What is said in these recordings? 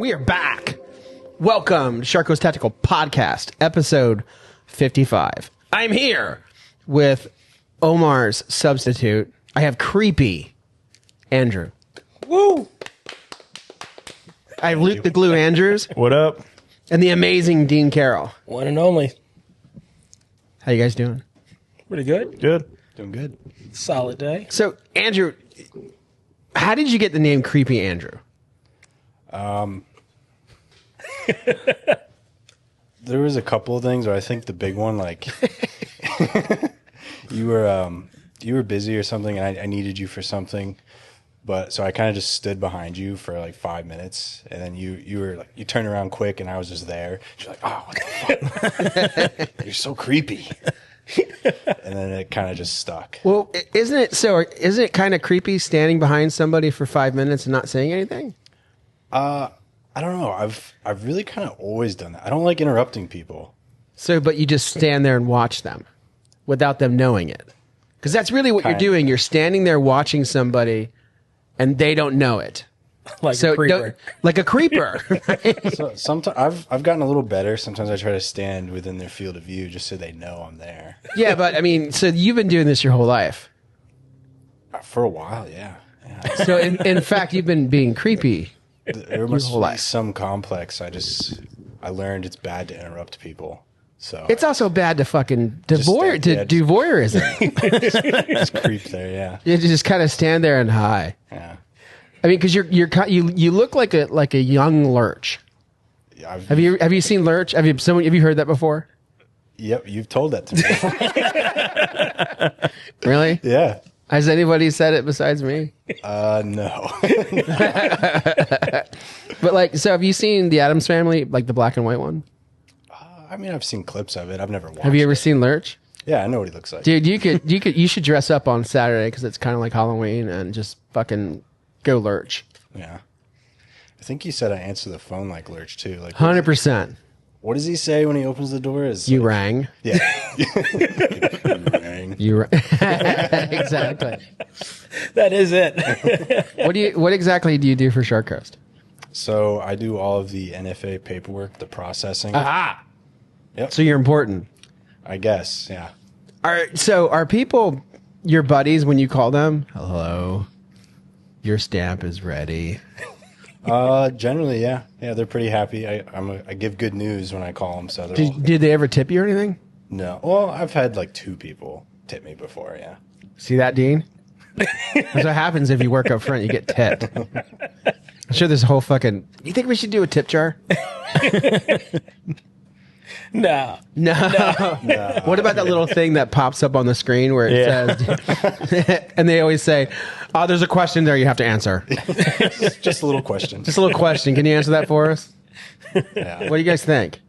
We are back. Welcome to Sharko's Tactical Podcast, episode 55. I'm here with Omar's substitute. I have creepy Andrew. Woo! I have Luke the Glue Andrews. What up? And the amazing Dean Carroll. One and only. How you guys doing? Pretty good. Good. Doing good. Solid day. So, Andrew, how did you get the name Creepy Andrew? There was a couple of things, but I think the big one, like, you were busy or something, and I needed you for something, but so I kind of just stood behind you for like 5 minutes, and then you were like, you turned around quick, and I was just there. You're like, oh, what the fuck? You're so creepy. And then it kind of just stuck. Well, isn't it kind of creepy standing behind somebody for 5 minutes and not saying anything? I don't know. I've really kind of always done that. I don't like interrupting people. So, but you just stand there and watch them without them knowing it. Because that's really what you're doing. You're standing there watching somebody and they don't know it. Like a creeper. Like a creeper. So sometimes I've gotten a little better. Sometimes I try to stand within their field of view just so they know I'm there. Yeah, but I mean, so you've been doing this your whole life. For a while, yeah. So in fact, you've been being creepy. There must be some complex. I learned it's bad to interrupt people. So It's also bad to fucking do voyeurism. just creep there, yeah. You just kind of stand there and hi. Yeah. I mean, because you look like a young Lurch. Yeah, Have you seen Lurch? Have you heard that before? Yep, you've told that to me. Really? Yeah. Has anybody said it besides me? No. But like, so have you seen the Addams Family, like the black and white one? I mean, I've seen clips of it. I've never watched. Have you ever it. seen Lurch? Yeah, I know what he looks like. Dude, you should dress up on Saturday because it's kind of like Halloween and just fucking go Lurch. Yeah. I think he said I answer the phone like Lurch too. Like 100%. What does he say when he opens the door? You rang. Yeah. You rang. You rang. Exactly. That is it. What exactly do you do for Shark Coast? So I do all of the NFA paperwork, the processing. Aha. Yep. So you're important. I guess, yeah. Are people your buddies when you call them? Hello. Your stamp is ready. Generally, yeah. Yeah, they're pretty happy. I give good news when I call them. So Did they ever tip you or anything? No. Well, I've had like 2 people tip me before, yeah. See that, Dean? That's what happens if you work up front. You get tipped. I'm sure there's a whole fucking... You think we should do a tip jar? No. What about that little thing that pops up on the screen where it says... and they always say, oh, there's a question there you have to answer. Just a little question. Just a little question. Can you answer that for us? Yeah. What do you guys think?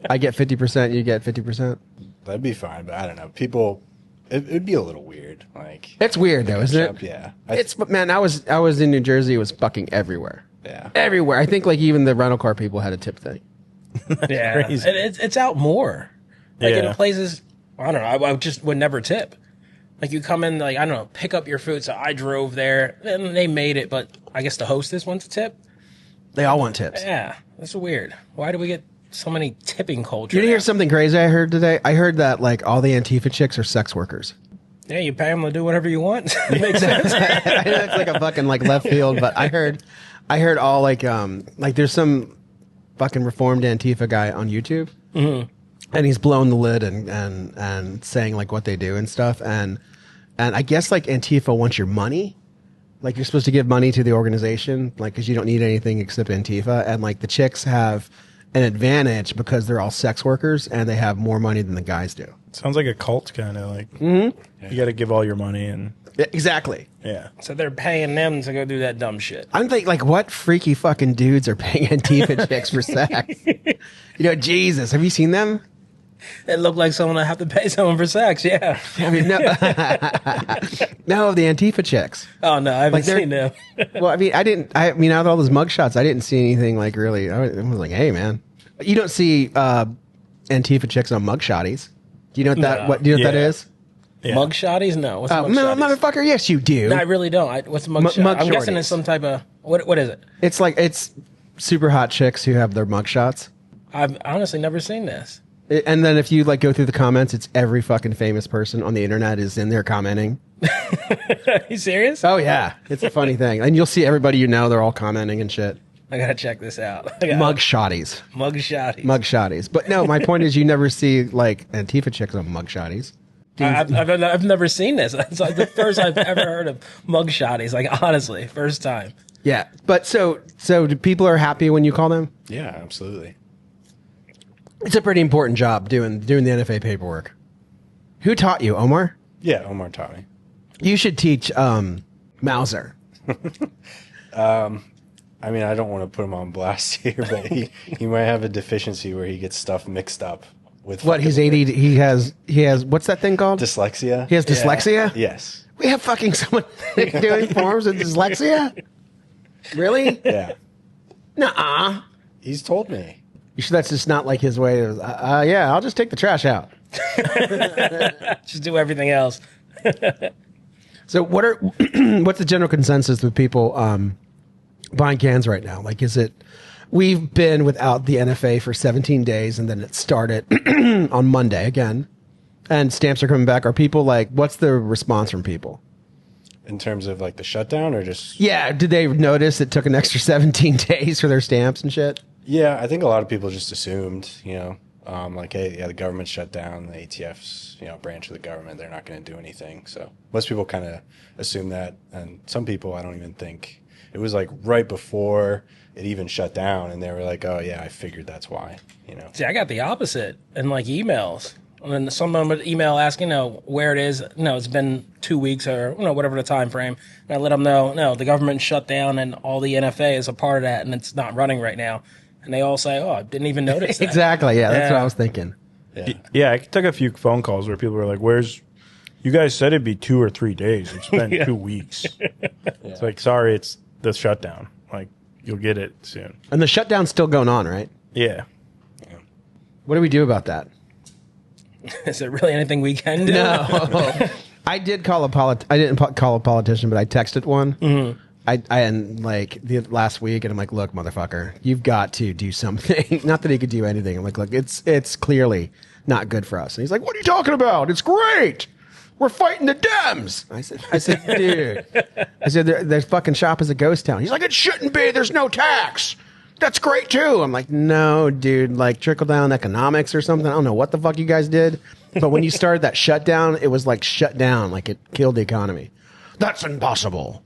I get 50%, you get 50%? That'd be fine, but I don't know. People... It'd be a little weird. Like It's weird though, isn't it? Yeah. Man, I was in New Jersey. It was fucking everywhere. Yeah. Everywhere. I think like even the rental car people had a tip thing. Yeah. crazy. It's out more. Like Yeah. in places, I don't know, I just would never tip. Like you come in, like, I don't know, pick up your food. So I drove there and they made it, but I guess the hostess wants a tip. They all want tips. Yeah. That's weird. Why do we get so many tipping culture? Did you hear now? something crazy I heard today? I heard that like all the Antifa chicks are sex workers. Yeah, you pay them to do whatever you want. Makes sense. I know it's like a fucking like left field, but I heard all like there's some fucking reformed Antifa guy on YouTube, and he's blowing the lid and saying like what they do and stuff, and I guess like Antifa wants your money, like you're supposed to give money to the organization, like because you don't need anything except Antifa, and like the chicks have an advantage because they're all sex workers and they have more money than the guys do. Sounds like a cult, kind of like. You got to give all your money and. Exactly. Yeah. So they're paying them to go do that dumb shit. I'm thinking, like, what freaky fucking dudes are paying Antifa chicks for sex? Jesus, have you seen them? It looked like someone that have to pay someone for sex, yeah. I mean, no, no, the Antifa chicks. Oh, no, I haven't seen them. Well, I mean, I mean, out of all those mugshots, I didn't see anything, like, really. I was like, hey, man. You don't see Antifa chicks on mugshotties. Do you know what that, do you know what that is? Yeah. Mug shotties? No. What's mug shotties? Motherfucker, yes, you do. No, I really don't. What's a mug shot? I'm guessing shorties. it's some type of... What is it? It's like, it's super hot chicks who have their mugshots. I've honestly never seen this. And then if you like go through the comments, it's every fucking famous person on the internet is in there commenting. Are you serious? Oh yeah, it's a funny thing, and you'll see everybody you know, they're all commenting and shit. I gotta check this out. Mugshotties. Mugshotties. But no, my point is, you never see like Antifa chicks on mugshotties. I've never seen this. It's like the first I've ever heard of mugshotties. Like honestly, first time. Yeah, but so people are happy when you call them. Yeah, absolutely. It's a pretty important job doing the NFA paperwork. Who taught you, Omar? Yeah, Omar taught me. You should teach Mauser. I mean, I don't want to put him on blast here, but he might have a deficiency where he gets stuff mixed up with What, he's ADD, he has what's that thing called? dyslexia. He has dyslexia? Yes. We have fucking someone doing forms with dyslexia? Really? Yeah. Nuh-uh. He's told me. You sure that's just not like his way of, yeah, I'll just take the trash out. Just do everything else. So what's the general consensus with people buying cans right now? Like, is it, we've been without the NFA for 17 days and then it started on Monday again and stamps are coming back. Are people like, what's the response from people? In terms of like the shutdown or just... Yeah, did they notice it took an extra 17 days for their stamps and shit? Yeah, I think a lot of people just assumed, like, hey, yeah, the government shut down, the ATF's, branch of the government, they're not going to do anything. So most people kind of assume that. And some people, I don't even think, it was like right before it even shut down. And they were like, oh, yeah, I figured that's why, See, I got the opposite in like emails. And then someone would email asking, where it is. It's been 2 weeks or, whatever the time frame. And I let them know, no, the government shut down and all the NFA is a part of that and it's not running right now. And they all say, oh, I didn't even notice that. Exactly, yeah, that's what I was thinking. Yeah, I took a few phone calls where people were like, you guys said it'd be 2 or 3 days. It's been 2 weeks. It's like, sorry, it's the shutdown. Like, you'll get it soon. And the shutdown's still going on, right? Yeah. What do we do about that? Is there really anything we can do? No. I did call I didn't call a politician, but I texted one. Mm-hmm. And like the last week, and I'm like, look, motherfucker, you've got to do something. Not that he could do anything. I'm like, look, it's clearly not good for us. And he's like, what are you talking about? It's great. We're fighting the Dems. I said, dude. I said, their fucking shop is a ghost town. He's like, it shouldn't be. There's no tax. That's great too. I'm like, no, dude, like trickle down economics or something. I don't know what the fuck you guys did. But when you started that shutdown, it was like shut down, like it killed the economy. That's impossible.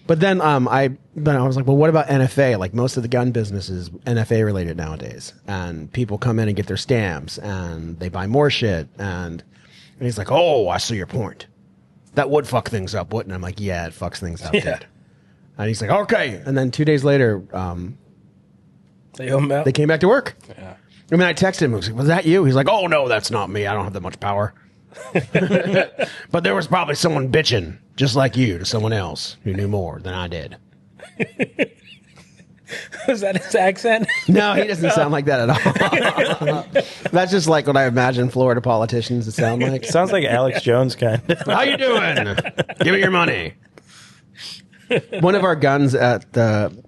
But then I was like, well, what about NFA? Like most of the gun business is NFA related nowadays. And people come in and get their stamps and they buy more shit. And he's like, oh, I see your point. That would fuck things up, wouldn't it? I'm like, yeah, it fucks things up, dude. And he's like, okay. And then 2 days later, they came back to work. Yeah. I mean, I texted him. I was like, was that you? He's like, oh, no, that's not me. I don't have that much power. But there was probably someone bitching, just like you, to someone else who knew more than I did. Was that his accent? No, he doesn't sound like that at all. That's just like what I imagine Florida politicians to sound like. Sounds like Alex Jones kind of. How you doing? Give me your money. One of our guns at the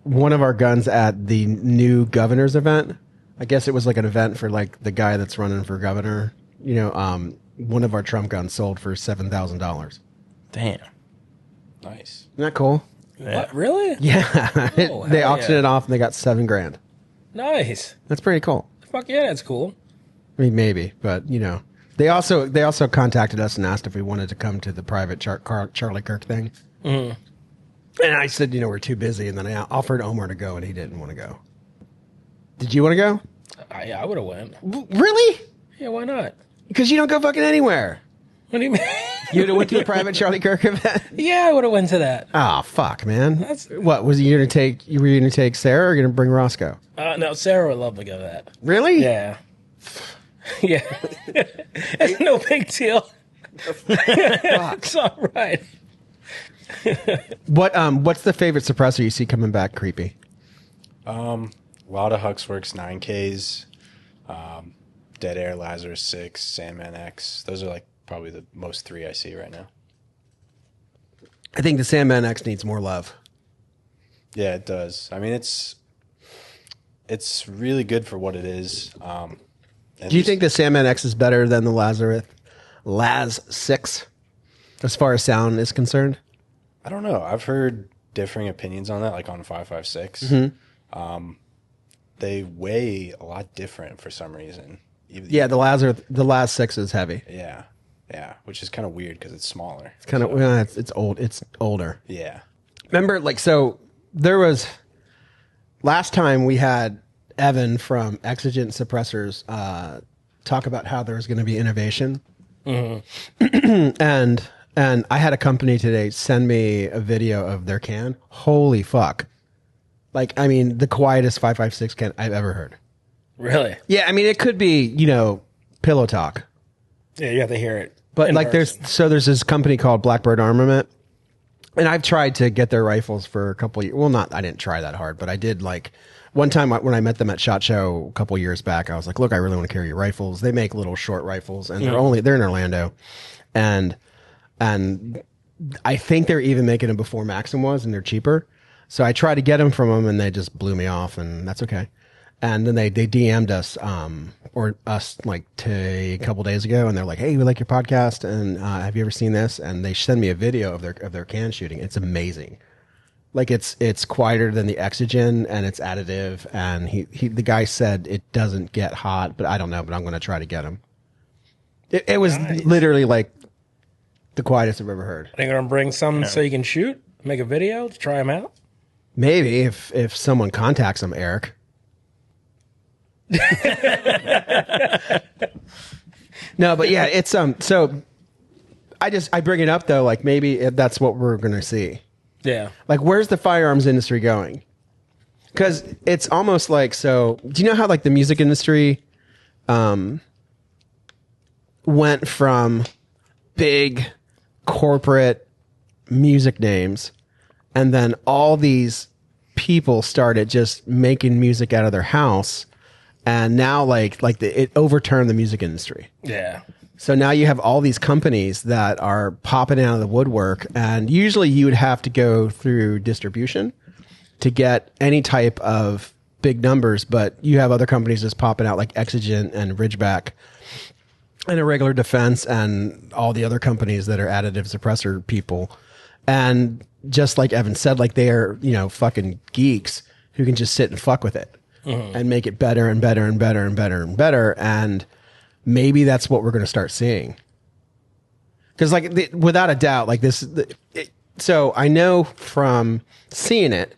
new governor's event. I guess it was like an event for like the guy that's running for governor. One of our Trump guns sold for $7,000. Damn. Nice. Isn't that cool? Yeah. What, really? Yeah. They auctioned it off and they got $7,000. Nice. That's pretty cool. Fuck yeah, that's cool. I mean, maybe, but they also contacted us and asked if we wanted to come to the private Charlie Kirk thing. Mm-hmm. And I said, we're too busy. And then I offered Omar to go, and he didn't want to go. Did you want to go? Yeah, I would have went. Really? Yeah, why not? Because you don't go fucking anywhere. What do you mean? You would have went to the private Charlie Kirk event? Yeah, I would have went to that. Oh, fuck, man. What, were you going to take Sarah or going to bring Roscoe? No, Sarah would love to go to that. Really? Yeah. Yeah. It's no big deal. It's all right. What's the favorite suppressor you see coming back creepy? A lot of Huxworks 9Ks, Dead Air Lazarus 6, Sandman X. Those are like probably the most three I see right now. I think the Sandman X needs more love. Yeah, it does. I mean, it's it's really good for what it is. Do you think the Sandman X is better than the Laz 6 as far as sound is concerned? I don't know. I've heard differing opinions on that, like on 556. They weigh a lot different for some reason. Yeah, the Laz 6 is heavy. Yeah, which is kind of weird because it's smaller. It's kind of it's old. It's older. Yeah. Remember, like, so there was last time we had Evan from Exigent Suppressors talk about how there was going to be innovation, and I had a company today send me a video of their can. Holy fuck! Like, I mean, the quietest 5.56 can I've ever heard. Really? Yeah, I mean, it could be, pillow talk. Yeah, you have to hear it. But like, there's this company called Blackbird Armament, and I've tried to get their rifles for a couple years. Well, I didn't try that hard, but I did. Like, one time when I met them at SHOT Show a couple years back, I was like, look, I really want to carry your rifles. They make little short rifles, and they're in Orlando, and I think they're even making them before Maxim was, and they're cheaper. So I tried to get them from them, and they just blew me off, and that's okay. And then they DM'd us, like a couple days ago, and they're like, "Hey, we like your podcast, and have you ever seen this?" And they send me a video of their can shooting. It's amazing. Like, it's quieter than the Exigen, and it's additive. And the guy said it doesn't get hot, but I don't know. But I'm going to try to get him. It was literally like the quietest I've ever heard. Are they going to bring some so you can shoot, make a video to try them out? Maybe if someone contacts them, Eric. No, but yeah, it's so I bring it up though, like, maybe that's what we're gonna see. Yeah. Like, where's the firearms industry going? Because it's almost like, so do you know how, like, the music industry went from big corporate music names, and then all these people started just making music out of their house, and now it overturned the music industry. Yeah. So now you have all these companies that are popping out of the woodwork, and usually you would have to go through distribution to get any type of big numbers, but you have other companies just popping out, like Exigent and Ridgeback and Irregular Defense and all the other companies that are additive suppressor people. And just like Evan said, like, they are, fucking geeks who can just sit and fuck with it and make it better and better and better and better and better. And maybe that's what we're going to start seeing. Because, like, without a doubt, like this, so I know from seeing it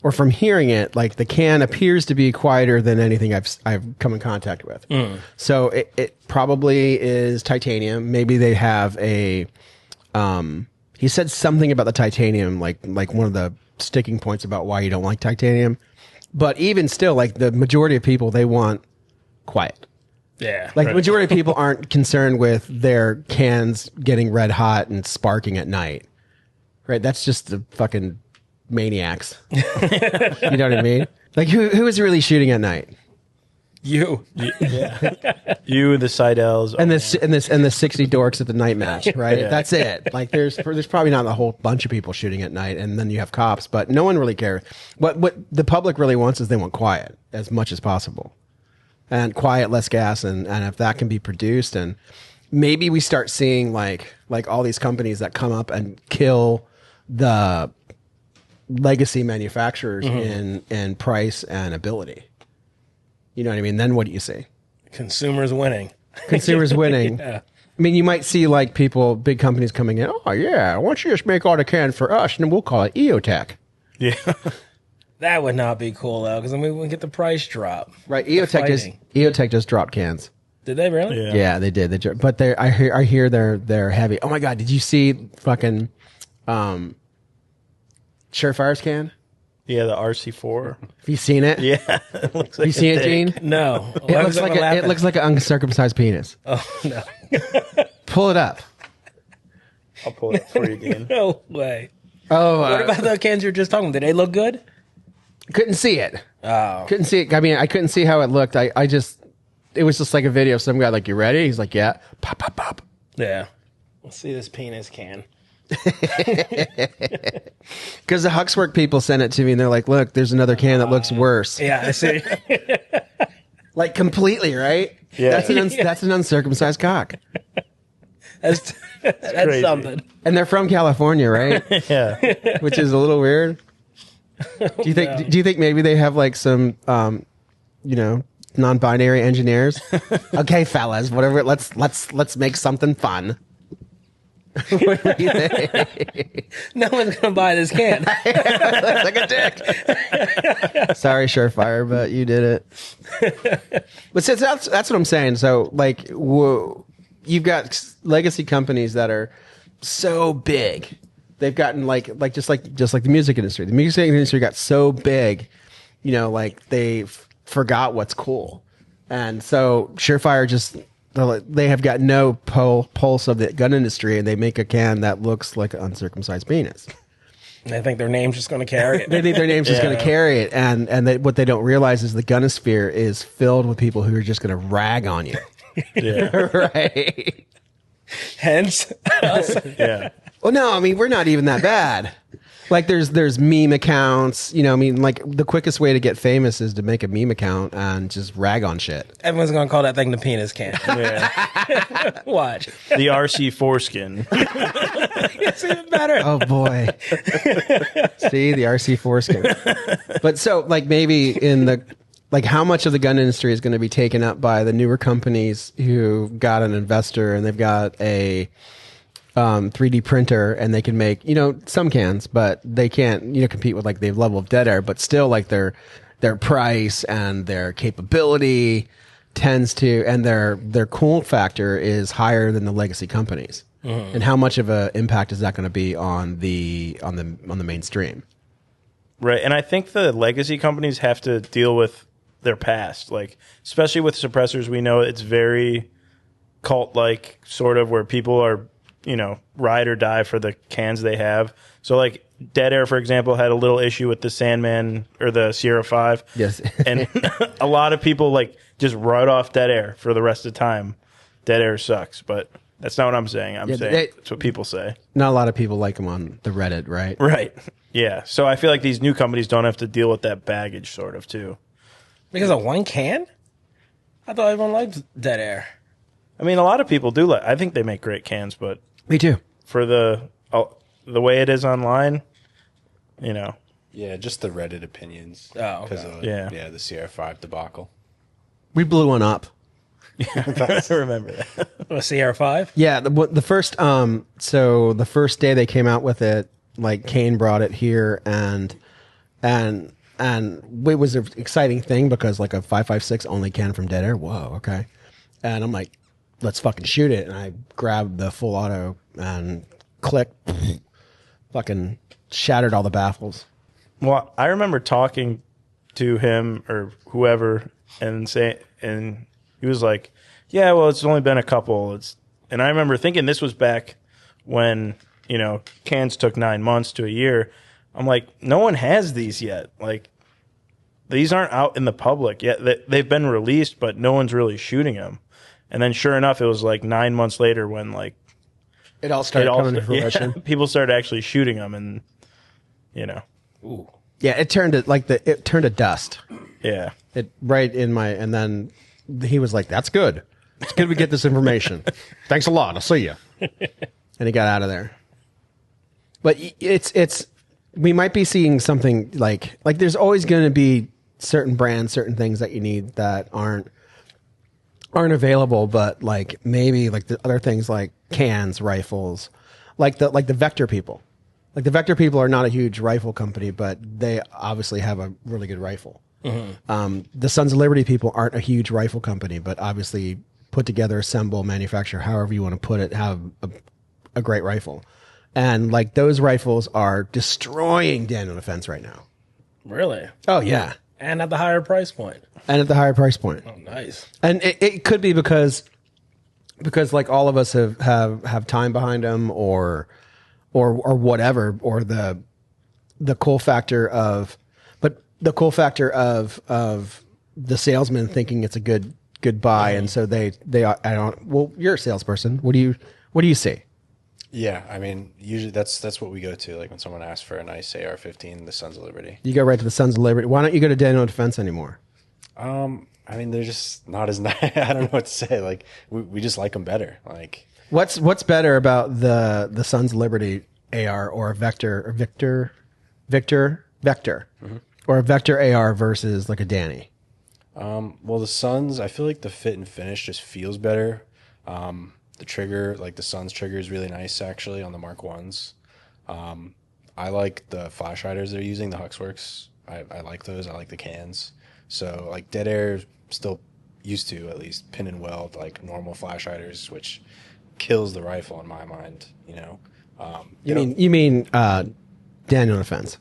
or from hearing it, like, the can appears to be quieter than anything I've come in contact with. So it probably is titanium. Maybe they have a, he said something about the titanium, like one of the sticking points about why you don't like titanium. But even still, like, the majority of people, they want quiet. Yeah. Like, the majority of people aren't concerned with their cans getting red hot and sparking at night. Right? That's just the fucking maniacs. You know what I mean? Like, who is really shooting at night? You. Yeah. You, the Seidels, and the 60 dorks at the night match, right? Yeah. That's it. Like, there's probably not a whole bunch of people shooting at night, and then you have cops, but no one really cares. What the public really wants is they want quiet as much as possible, and quiet, less gas, and if that can be produced, and maybe we start seeing like all these companies that come up and kill the legacy manufacturers in price and ability. You know what I mean? Then what do you see? Consumers winning. Consumers winning. Yeah. I mean, you might see, like, big companies coming in. Oh, yeah, why don't you just make all the cans for us, and then we'll call it EOTech. Yeah. That would not be cool, though, because we get the price drop. Right, EOTech just dropped cans. Did they really? Yeah, they did. But I hear they're heavy. Oh my God, did you see fucking Surefire's can? Yeah, the RC4. Have you seen it? Yeah. It looks like you seen it, Gene? No. It looks like an uncircumcised penis. Oh, no. Pull it up. I'll pull it up for you, Dean. No way. Oh, what about the cans you were just talking about? Did they look good? Couldn't see it. Oh. Couldn't see it. I mean, I couldn't see how it looked. It was just like a video of some guy like, you ready? He's like, yeah. Pop, pop, pop. Yeah. Let's see this penis can. Because the Huxworks people sent it to me, and they're like, "Look, there's another can that looks worse." Yeah, I see. Like completely, right? Yeah. That's an uncircumcised cock. That's crazy. something. And they're from California, right? Yeah. Which is a little weird. Do you think? Do you think maybe they have like some, non-binary engineers? Okay, fellas, whatever. Let's make something fun. What do you think? No one's gonna buy this can. Looks like a dick. Sorry, Surefire, but you did it. But since that's what I'm saying. So like, you've got legacy companies that are so big. They've gotten like just like the music industry. The music industry got so big, like they forgot what's cool, and so Surefire just. They have got no pulse of the gun industry, and they make a can that looks like an uncircumcised penis. They think their name's just going to carry it. They think their name's just going to carry it, and what they don't realize is the gunosphere is filled with people who are just going to rag on you. Yeah. Right. Hence, us. Yeah. Well, no, I mean we're not even that bad. Like there's meme accounts, like the quickest way to get famous is to make a meme account and just rag on shit. Everyone's going to call that thing the penis can. Yeah. Watch. The RC foreskin. It's even better. Oh boy. See, the RC foreskin. But so like maybe how much of the gun industry is going to be taken up by the newer companies who got an investor and they've got a 3D printer and they can make, some cans, but they can't, compete with like the level of Dead Air, but still like their price and their capability tends to, and their cool factor is higher than the legacy companies. Mm-hmm. And how much of an impact is that going to be on the mainstream? Right. And I think the legacy companies have to deal with their past, like, especially with suppressors, we know it's very cult-like sort of where people are, ride or die for the cans they have. So like Dead Air, for example, had a little issue with the Sandman or the Sierra 5. Yes. And a lot of people like just write off Dead Air for the rest of the time. Dead Air sucks, but that's not what I'm saying. I'm saying that's what people say. Not a lot of people like them on the Reddit, right? Right. Yeah. So I feel like these new companies don't have to deal with that baggage sort of too. Because of one can? I thought everyone liked Dead Air. I mean, a lot of people do like. I think they make great cans, but Me too. for the way it is online, Yeah, just the Reddit opinions. Oh, okay. Because of the Sierra 5 debacle. We blew one up. I remember that. A Sierra 5? Yeah, the first so the first day they came out with it, like Kane brought it here and it was an exciting thing because like a 5.56 only can from Dead Air. Whoa, okay. And I'm like, let's fucking shoot it. And I grabbed the full auto and click, fucking shattered all the baffles. Well, I remember talking to him or whoever and he was like, "Yeah, well, it's only been a couple." And I remember thinking this was back when cans took 9 months to a year. I'm like, no one has these yet. Like, these aren't out in the public yet. They've been released, but no one's really shooting them. And then, sure enough, it was like 9 months later when like It all started coming to fruition. people started actually shooting them, and Ooh. Yeah, it turned to dust. yeah, It right in my, and then he was like, "That's good. It's good we get this information. Thanks a lot. I'll see you." And he got out of there. But it's we might be seeing something like there's always going to be certain brands, certain things that you need that aren't available, but like maybe like the other things like cans, rifles, like the Vector people. Like the Vector people are not a huge rifle company, but they obviously have a really good rifle. Mm-hmm. The Sons of Liberty people aren't a huge rifle company, but obviously put together, assemble, manufacture, however you want to put it, have a great rifle. And like those rifles are destroying Daniel Defense right now. Really? Oh yeah. And at the higher price point. And at the higher price point. Oh, nice. And it could be because like all of us have time behind them or whatever, or the cool factor of the salesman thinking it's a good buy, and so they I don't. Well, you're a salesperson. What do you see? Yeah, I mean, usually that's what we go to. Like when someone asks for a nice AR-15, the Sons of Liberty. You go right to the Sons of Liberty. Why don't you go to Daniel Defense anymore? I mean, they're just not as nice. I don't know what to say. Like we just like them better. Like What's better about the Sons of Liberty AR or a Vector or a Vector AR versus like a Danny? well, the Sons, I feel like the fit and finish just feels better. The trigger, like the Sons trigger, is really nice actually on the Mark Ones. I like the flash riders they're using, the Huxworks. I like those. I like the cans. So like Dead Air still used to at least pin and weld like normal flash riders, which kills the rifle in my mind. You know. You mean Daniel Defense?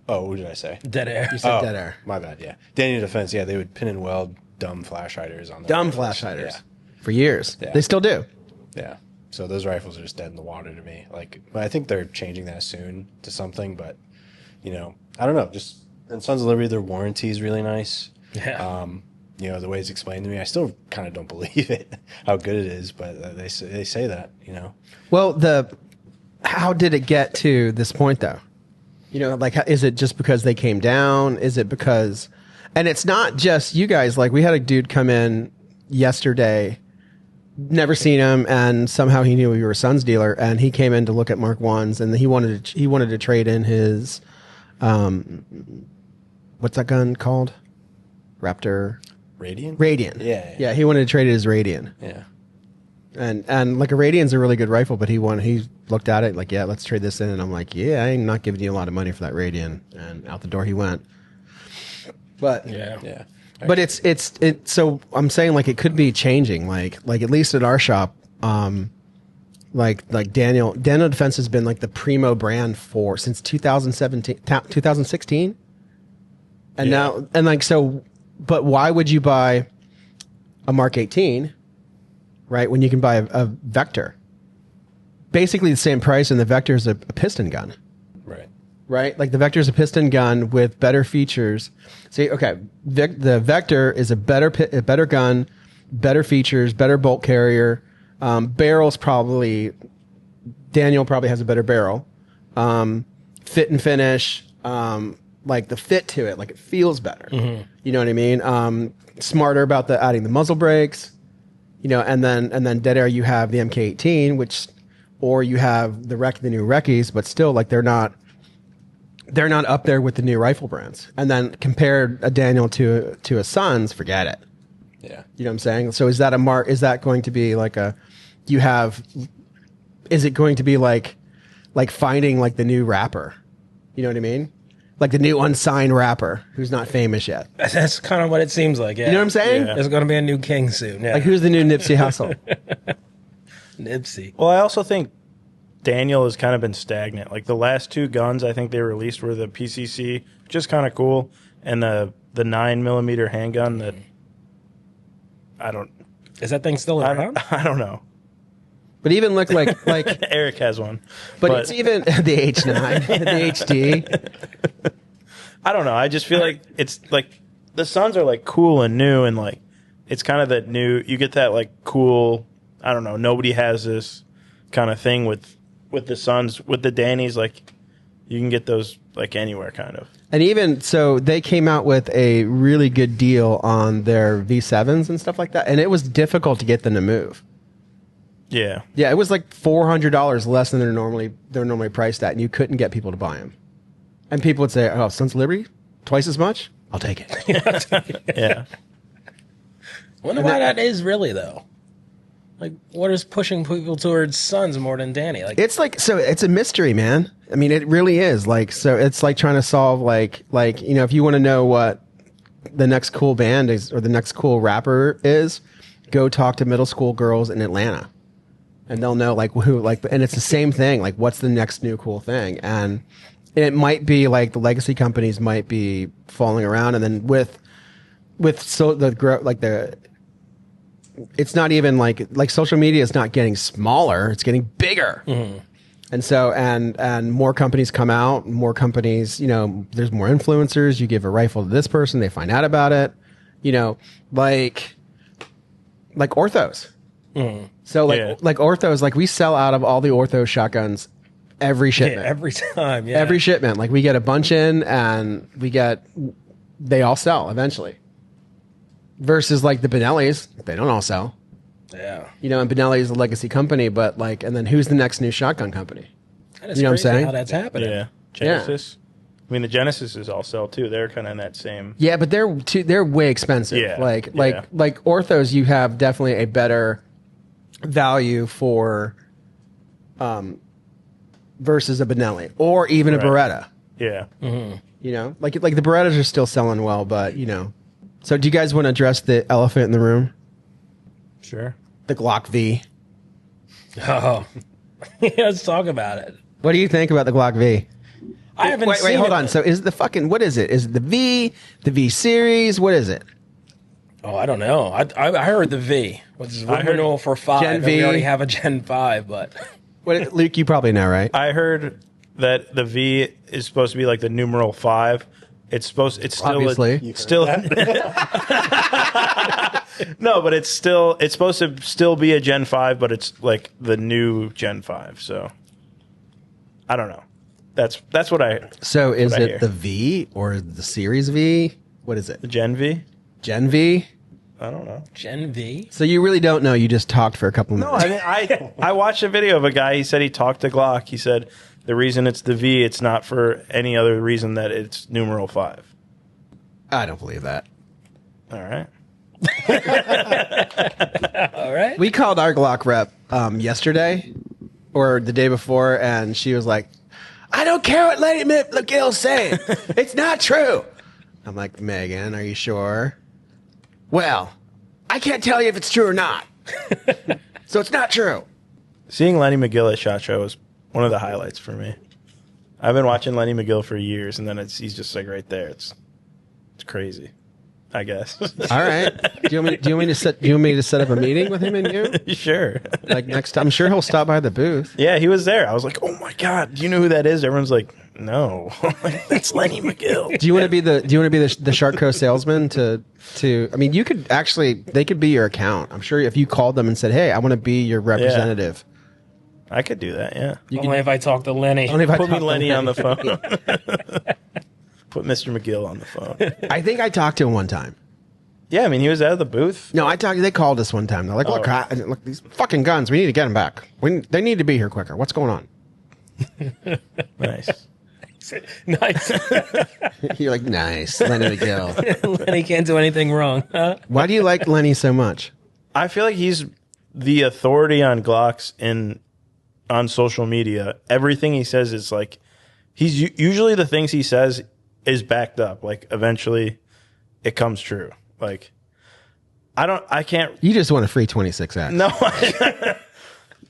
Oh, what did I say? Dead Air. You said Dead Air. My bad. Yeah, Daniel Defense. Yeah, they would pin and weld dumb flash riders on their Dumb rifles. flash hiders. Yeah. For years. Yeah. They still do. Yeah. So those rifles are just dead in the water to me. Like, but I think they're changing that soon to something. But you know, I don't know. Just and Sons of Liberty, their warranty is really nice. Yeah. You know, the way it's explained to me, I still kind of don't believe it, how good it is. But they say that. You know. Well, how did it get to this point though? You know, like, is it just because they came down? Is it because, and it's not just you guys. Like, we had a dude come in yesterday, never seen him, and somehow he knew we were a Sons dealer, and he came in to look at Mark Ones, and he wanted to trade in his, what's that gun called? Raptor. Radian. Yeah. He wanted to trade it his Radian. Yeah. And like a Radian's a really good rifle, but he looked at it like, yeah, let's trade this in. And I'm like, yeah, I'm not giving you a lot of money for that Radian. And out the door he went. But Yeah. but it's so I'm saying like it could be changing. Like at least at our shop, like Daniel Defense has been like the primo brand since 2016. And now and like so, but why would you buy a Mark 18? Right, when you can buy a Vector, basically the same price, and the Vector is a piston gun. Right, like the Vector is a piston gun with better features. See, okay, the Vector is a better gun, better features, better bolt carrier. Barrels probably, Daniel probably has a better barrel. Fit and finish, like the fit to it, like it feels better. Mm-hmm. You know what I mean? Smarter about adding the muzzle brakes. You know, and then Dead Air, you have the MK18, or you have the new Reckies, but still, like they're not up there with the new rifle brands. And then compare a Daniel to a Sons, forget it. Yeah. You know what I'm saying? So is that going to be like is it going to be like finding like the new rapper? You know what I mean? Like the new unsigned rapper who's not famous yet. That's kind of what it seems like. Yeah. You know what I'm saying? Yeah. There's going to be a new king soon. Yeah. Like who's the new Nipsey Hussle? Nipsey. Well, I also think Daniel has kind of been stagnant. Like the last two guns I think they released were the PCC, which is kind of cool, and the 9mm handgun that Is that thing still around? I don't know. But even look like Eric has one. But it's even the H9, the HD. I don't know. I just feel like it's like the Sons are like cool and new, and like it's kind of that new. You get that like cool. I don't know. Nobody has this kind of thing with the Sons. With the Dannies, like you can get those like anywhere, kind of. And even so, they came out with a really good deal on their V7s and stuff like that, and it was difficult to get them to move. Yeah. Yeah, it was like $400 less than they're normally priced at, and you couldn't get people to buy them. And people would say, "Oh, Sons of Liberty, twice as much? I'll take it." Yeah. Wonder why that is really though. Like, what is pushing people towards Sons more than Danny? Like, It's like it's a mystery, man. I mean, it really is. Like, so it's like trying to solve like you know, if you want to know what the next cool band is or the next cool rapper is, go talk to middle school girls in Atlanta. And they'll know and it's the same thing. Like, what's the next new cool thing? And it might be like the legacy companies might be falling around, and then it's not even like social media is not getting smaller; it's getting bigger. Mm-hmm. And so and more companies come out, more companies. You know, there's more influencers. You give a rifle to this person, they find out about it. You know, like Orthos. So Yeah. like orthos, like we sell out of all the ortho shotguns every shipment. Every time, yeah. Every shipment. Like we get a bunch in and they all sell eventually. Versus like the Benellis, they don't all sell. Yeah. You know, and Benelli is a legacy company, but like, and then who's the next new shotgun company? That is You know what I'm crazy saying? how that's happening. Yeah. Genesis. I mean, the Genesis all sell too. They're kind of in that same. Yeah, but they're way expensive. Yeah, Like yeah. orthos, you have definitely a better value for, versus a Benelli or even a Right. Beretta. Yeah. You know, like the Berettas are still selling well, but you know. So, do you guys want to address the elephant in the room? Sure. The Glock V. Oh. Let's talk about it. What do you think about the Glock V? I haven't Wait, seen hold it. on. So, is the fucking what is it? Is it the V Series? What is it? Oh, I don't know. I heard the V, which is renewal for 5. Gen and V. We already have a Gen 5, but What, Luke? You probably know, right? I heard that the V is supposed to be like the numeral 5. It's still Obviously. still no, but it's supposed to still be a Gen 5, but it's like the new Gen 5. So I don't know. That's what I So, is what I it hear. the V or the Series V? What is it? the Gen V. Gen V? I don't know. Gen V? So you really don't know. You just talked for a couple of No, minutes. I mean I watched a video of a guy. He said he talked to Glock. He said the reason it's the V, it's not for any other reason that it's numeral 5. I don't believe that. All right. All right. We called our Glock rep yesterday or the day before, and she was like, I don't care what Lady McGill's saying. It's not true. I'm like, Megan, are you sure? Well, I can't tell you if it's true or not. So it's not true. Seeing Lenny McGill at SHOT Show was one of the highlights for me. I've been watching Lenny McGill for years, and then he's just like right there. It's crazy, I guess. All right. Do you want me to set up a meeting with him and you? Sure. Like next time? I'm sure he'll stop by the booth. Yeah, he was there. I was like, oh my God, do you know who that is? Everyone's like, no. I'm like, that's Lenny McGill. Do you want to be the Sharkco salesman to I mean, you could actually, they could be your account. I'm sure if you called them and said, hey, I want to be your representative. I could do that, yeah. Only if I talk to Lenny. Only if I Put me talk to Lenny on the phone. Lenny. Put Mr. McGill on the phone. I think I talked to him one time. Yeah, I mean, he was out of the booth. No, they called us one time. They're like, look, these fucking guns, we need to get them back. They need to be here quicker. What's going on? Nice. Nice. You're like, nice, Lenny McGill. Lenny can't do anything wrong. Huh? Why do you like Lenny so much? I feel like he's the authority on Glocks on social media. Everything he says is like, usually the things he says is backed up. Like eventually it comes true. Like I can't. You just want a free 26X. No,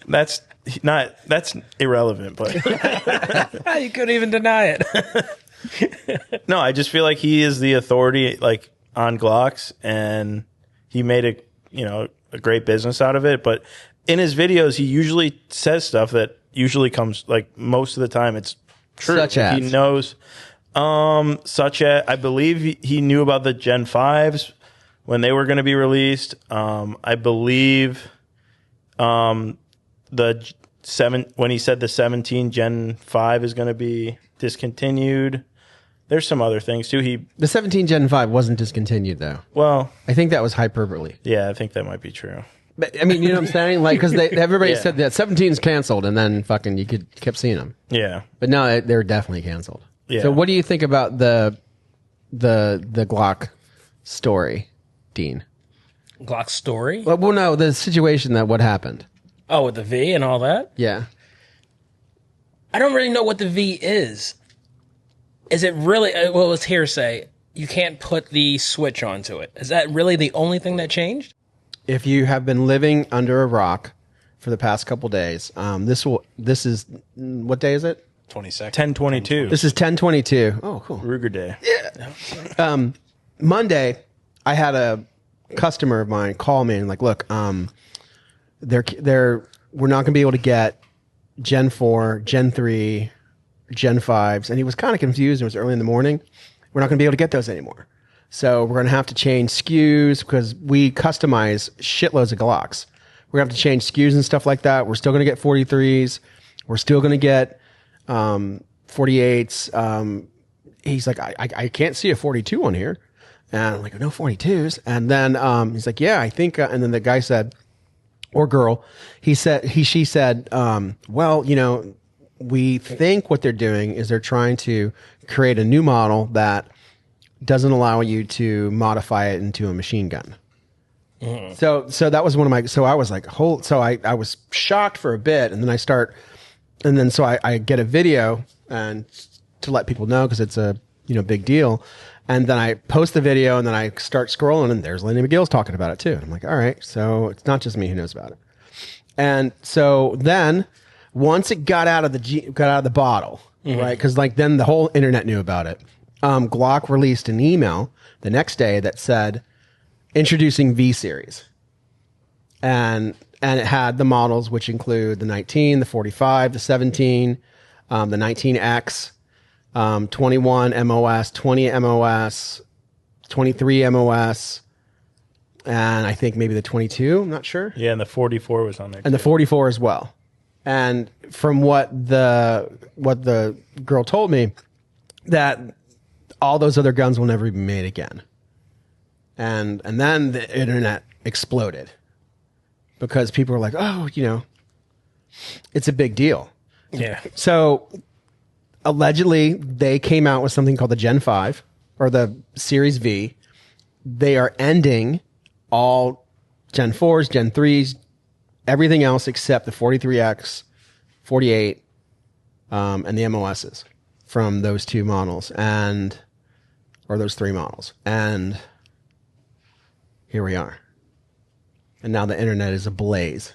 that's irrelevant, but You couldn't even deny it. no, I just feel like he is the authority like on Glocks, and he made a great business out of it. But in his videos, he usually says stuff that usually comes like most of the time it's true. Such as? He knows, such as I believe he knew about the Gen 5s when they were going to be released. I believe when he said the 17 Gen 5 is going to be discontinued. There's some other things too. The 17 Gen 5 wasn't discontinued, though. Well, I think that was hyperbole. yeah, I think that might be true. But, I mean, you know what I'm saying? Like, because everybody Yeah. said that 17's canceled, and then fucking you kept seeing them. Yeah. But no, they're definitely canceled. Yeah. So what do you think about the Glock story, Dean? Glock story? Well, no, the situation what happened. Oh, with the V and all that? Yeah. I don't really know what the V is. Is it really, well, it's hearsay. You can't put the switch onto it. Is that really the only thing that changed? If you have been living under a rock for the past couple days, this is, what day is it? 22nd. 10/22. This is 10/22. Oh, cool. Ruger Day. Monday, I had a customer of mine call me and like, look, we're not going to be able to get Gen 4, Gen 3, Gen 5s. And he was kind of confused. It was early in the morning. We're not going to be able to get those anymore. So we're going to have to change SKUs because we customize shitloads of Glocks. We're gonna have to change SKUs and stuff like that. We're still gonna get 43s. We're still gonna get 48s. He's like, I can't see a 42 on here. And I'm like, no 42s. And then he's like, yeah, I think. And then the guy said, or girl, she said, well, you know, we think what they're doing is they're trying to create a new model that doesn't allow you to modify it into a machine gun. Mm. So that was one of my, so I was like, I was shocked for a bit. And then I get a video and to let people know, cause it's a, you know, big deal. And then I post the video and then I start scrolling and there's Lenny McGill's talking about it too. And I'm like, all right, so it's not just me who knows about it. And so then once it got out of the bottle, right? Cause like then the whole internet knew about it. Glock released an email the next day that said, introducing V Series. And it had the models, which include the 19, the 45, the 17, the 19X, 21 MOS, 20 MOS, 23 MOS, and I think maybe the 22, I'm not sure. Yeah, and the 44 was on there. And the 44 as well. And from what the girl told me, that all those other guns will never be made again. And then the internet exploded because people were like, oh, you know, it's a big deal. Yeah. So allegedly they came out with something called the Gen 5 or the Series V. They are ending all Gen 4s, Gen 3s, everything else except the 43X, 48, and the MOSs from those two models or those three models. And here we are. And now the internet is ablaze.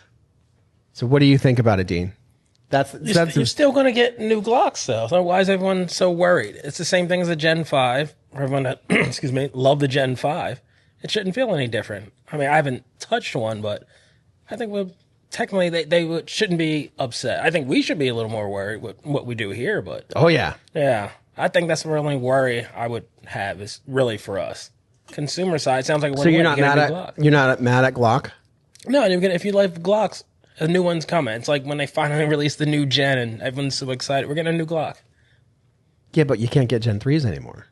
So what do you think about it, Dean? You're still going to get new Glocks, though. So why is everyone so worried? It's the same thing as the Gen 5. Everyone that, excuse me, loved the Gen 5. It shouldn't feel any different. I mean, I haven't touched one, but I think technically they shouldn't be upset. I think we should be a little more worried with what we do here, but... Oh, yeah. Yeah. I think that's the only worry I would have is really for us. Consumer side, sounds like so you're not mad at Glock? No, if you like Glocks, a new one's coming. It's like when they finally released the new gen and everyone's so excited. We're getting a new Glock. Yeah, but you can't get Gen 3s anymore.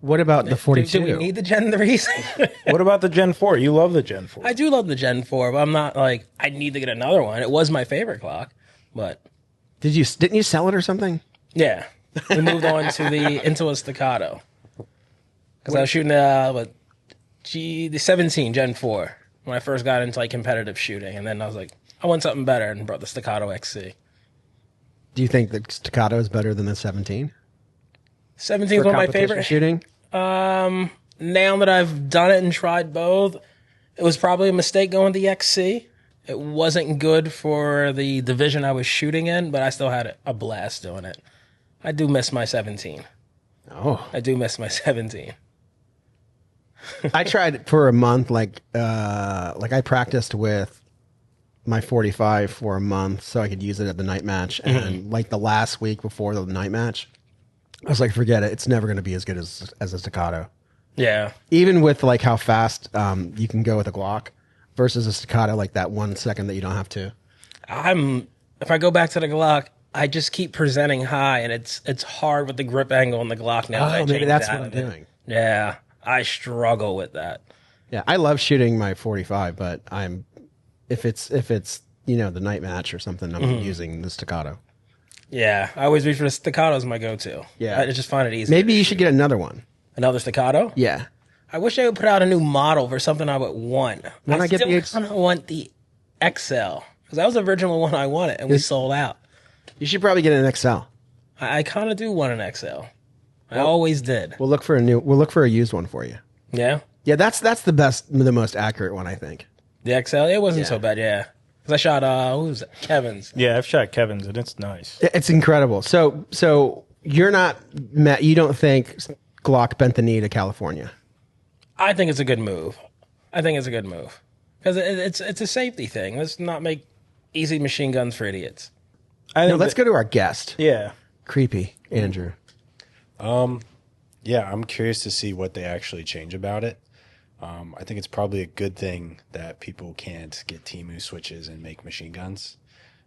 What about the 42? Do we need the Gen 3s? What about the Gen 4? You love the Gen 4. I do love the Gen 4, but I'm not like, I need to get another one. It was my favorite Glock, but... Didn't you sell it or something? Yeah. We moved on to into a staccato. Because I was shooting the 17 Gen 4 when I first got into like competitive shooting. And then I was like, I want something better and brought the Staccato XC. Do you think the Staccato is better than the 17? 17 is one of my favorite. Shooting? Now that I've done it and tried both, it was probably a mistake going to the XC. It wasn't good for the division I was shooting in, but I still had a blast doing it. I do miss my 17. Oh. I do miss my 17. I tried it for a month, like I practiced with my 45 for a month so I could use it at the night match. And like the last week before the night match, I was like, forget it. It's never going to be as good as a Staccato. Yeah. Even with like how fast you can go with a Glock versus a Staccato, like that 1 second that you don't have to. If I go back to the Glock, I just keep presenting high, and it's hard with the grip angle on the Glock now. Oh, maybe that's what I'm doing. Yeah. I struggle with that. Yeah, I love shooting my 45, but if it's the night match or something, I'm using the Staccato. Yeah, I always reach for the Staccato as my go-to. Yeah, I just find it easy. Maybe you should get another one. Another Staccato? Yeah. I wish they would put out a new model for something I would want. I still kind of want the XL because that was the original one I wanted, and we sold out. You should probably get an XL. I kind of do want an XL. I always did. We'll look for a used one for you. Yeah? Yeah, that's the most accurate one, I think. The XL? It wasn't so bad, yeah. Because I shot, who was it? Kevin's. Yeah, I've shot Kevin's, and it's nice. It's incredible. So you don't think Glock bent the knee to California? I think it's a good move. Because it's a safety thing. Let's not make easy machine guns for idiots. Let's go to our guest. Yeah. Creepy, Andrew. Yeah, I'm curious to see what they actually change about it. I think it's probably a good thing that people can't get Temu switches and make machine guns.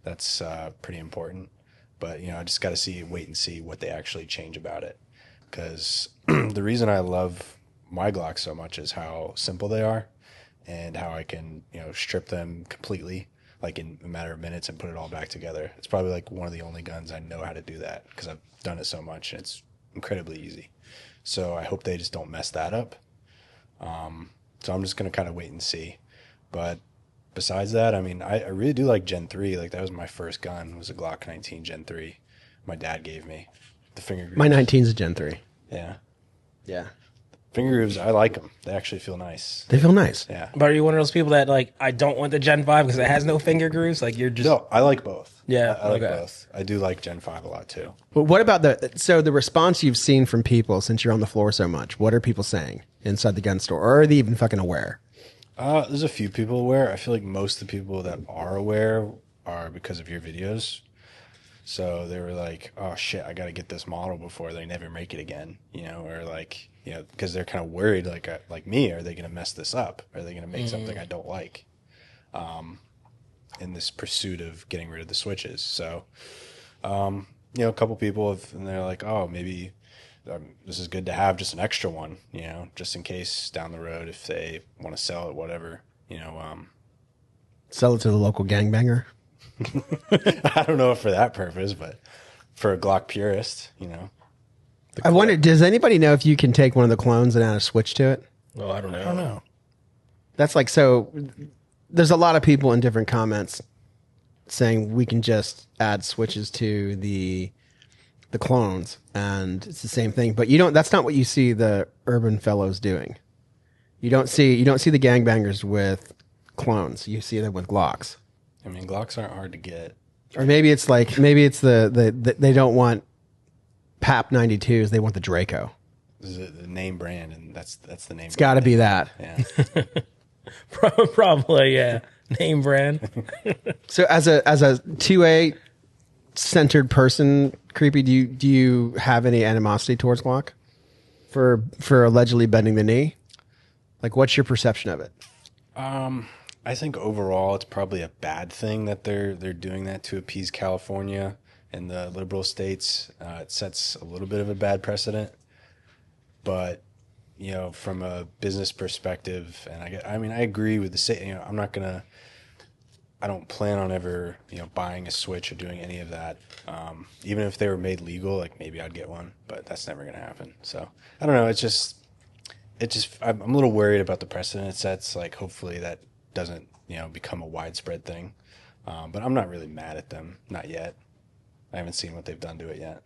That's pretty important. But, I just got to wait and see what they actually change about it. Because the reason I love my Glocks so much is how simple they are and how I can, strip them completely, like in a matter of minutes, and put it all back together. It's probably like one of the only guns I know how to do that because I've done it so much. And it's incredibly easy. So I hope they just don't mess that up. So I'm just going to kind of wait and see. But besides that, I mean, I really do like Gen 3. Like, that was my first gun, was a Glock 19 Gen 3 my dad gave me. The finger grooves. My 19's a Gen 3. Yeah. Yeah. Finger grooves, I like them. They actually feel nice. They feel nice. Yeah. But are you one of those people that, like, I don't want the Gen 5 because it has no finger grooves? Like, you're just... No, I like both. Yeah, I like okay. both. I do like Gen 5 a lot, too. But what about the response you've seen from people since you're on the floor so much? What are people saying inside the gun store? Or are they even fucking aware? There's a few people aware. I feel like most of the people that are aware are because of your videos. So they were like, oh shit, I got to get this model before they never make it again, or like, because they're kind of worried, like me, are they going to mess this up? Are they going to make something I don't like? In this pursuit of getting rid of the switches. So, a couple people and they're like, oh, maybe this is good to have just an extra one, just in case down the road if they want to sell it, whatever, Sell it to the local gangbanger? I don't know if for that purpose, but for a Glock purist, I wonder, does anybody know if you can take one of the clones and add a switch to it? Oh, I don't know. I don't know. That's like, so there's a lot of people in different comments saying we can just add switches to the clones and it's the same thing, but that's not what you see the urban fellows doing. You don't see the gangbangers with clones. You see them with Glocks. I mean, Glocks aren't hard to get. Or maybe it's the they don't want PAP 92s, they want the Draco. This is the name brand, and that's the name. It's got to be that. Yeah. Probably, yeah. Name brand. So as a 2A centered person, Creepy, do you have any animosity towards Glock for allegedly bending the knee? Like, what's your perception of it? I think overall it's probably a bad thing that they're doing that to appease California and the liberal states. It sets a little bit of a bad precedent, but from a business perspective, and I agree with the state. I don't plan on ever buying a Switch or doing any of that. Even if they were made legal, like maybe I'd get one, but that's never gonna happen. So I don't know. It's just I'm a little worried about the precedent it sets. Like, hopefully that doesn't become a widespread thing, but I'm not really mad at them, not yet. I haven't seen what they've done to it yet,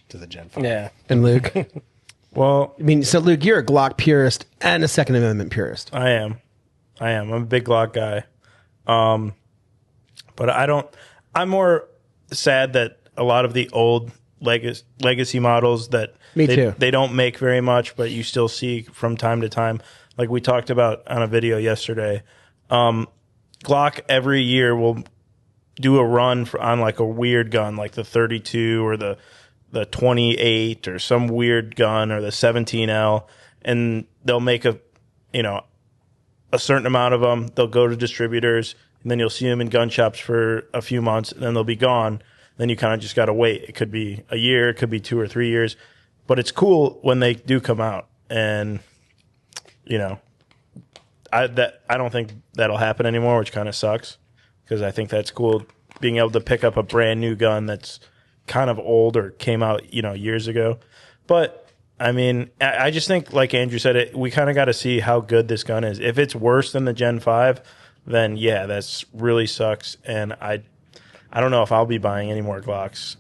to the Gen 5. Yeah. And Luke? Well, I mean, so Luke, you're a Glock purist and a Second Amendment purist. I am. I'm a big Glock guy. But I'm more sad that a lot of the old legacy models that they don't make very much, but you still see from time to time, like we talked about on a video yesterday. Glock every year will do a run on like a weird gun, like the 32 or the 28 or some weird gun or the 17L, and they'll make a certain amount of them. They'll go to distributors, and then you'll see them in gun shops for a few months, and then they'll be gone. Then you kind of just got to wait. It could be a year, it could be 2 or 3 years, but it's cool when they do come out. And I don't think that'll happen anymore, which kind of sucks, because I think that's cool, being able to pick up a brand new gun that's kind of old or came out years ago. But I mean, I just think, like Andrew said, we kind of got to see how good this gun is. If it's worse than the Gen 5, then yeah, that's really sucks. And I don't know if I'll be buying any more Glocks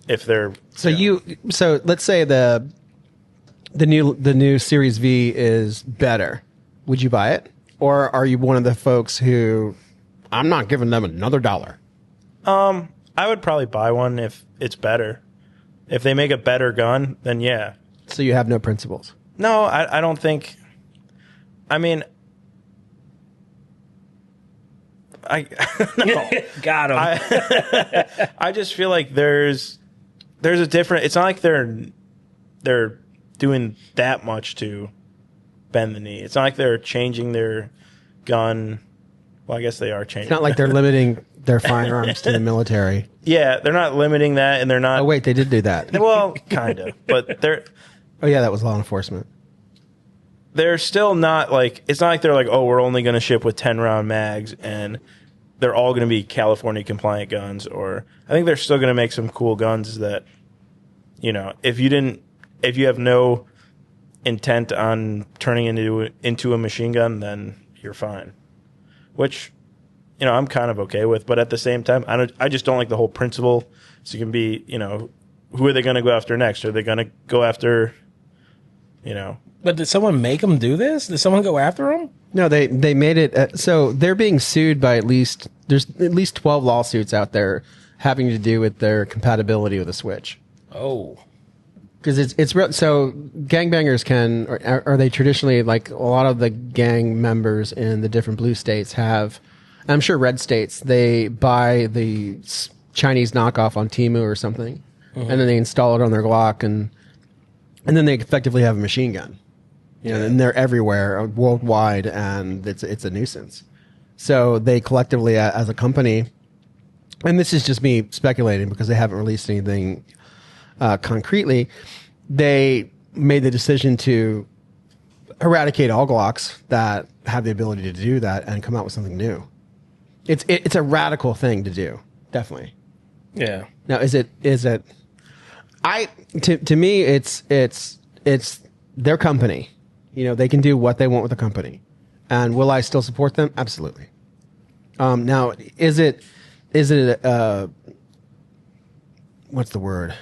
if they're So let's say the new Series V is better. Would you buy it? Or are you one of the folks who, I'm not giving them another $1? I would probably buy one if it's better. If they make a better gun, then yeah. So you have no principles? No, I don't think. I mean, no. Got him. I just feel like there's a different. It's not like they're doing that much to bend the knee. It's not like they're changing their gun. Well, I guess they are changing. It's not like they're limiting their firearms to the military. Yeah, they're not limiting that, and they're not. Oh wait, they did do that. Well, kind of, but they're. Oh yeah, that was law enforcement. They're still not like. It's not like they're like, oh, we're only going to ship with 10-round mags, and they're all going to be California compliant guns. Or I think they're still going to make some cool guns that, if you have no intent on turning into a machine gun, then you're fine. Which, I'm kind of okay with, but at the same time, I just don't like the whole principle. So you can be, who are they going to go after next? Are they going to go after, But did someone make them do this? Did someone go after them? No, they made it. So they're being sued by there's at least 12 lawsuits out there having to do with their compatibility with a Switch. Oh. Because it's real. So gangbangers are they traditionally, like a lot of the gang members in the different blue states have, I'm sure red states, they buy the Chinese knockoff on Temu or something, and then they install it on their Glock, and then they effectively have a machine gun. And they're everywhere, worldwide, and it's a nuisance. So they collectively, as a company, and this is just me speculating because they haven't released anything concretely, they made the decision to eradicate all Glocks that have the ability to do that and come out with something new. It's a radical thing to do, definitely. Yeah. Now, to me, it's their company. They can do what they want with the company. And will I still support them? Absolutely. Now, is it what's the word?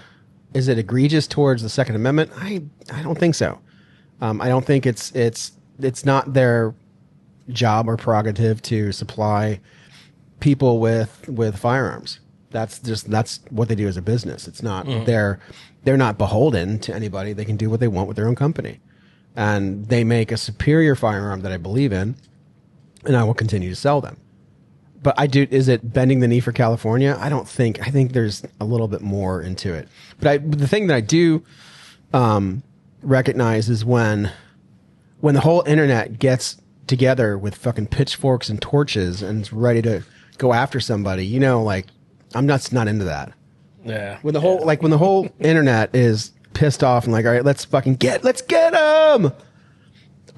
Is it egregious towards the Second Amendment? I don't think so. I don't think it's not their job or prerogative to supply people with firearms. That's what they do as a business. It's not they're not beholden to anybody. They can do what they want with their own company. And they make a superior firearm that I believe in, and I will continue to sell them. But is it bending the knee for California? I don't think. I think there's a little bit more into it. But the thing that I do recognize is when the whole internet gets together with fucking pitchforks and torches and is ready to go after somebody, I'm not into that. Yeah. When the whole internet is pissed off and like, all right, let's get them.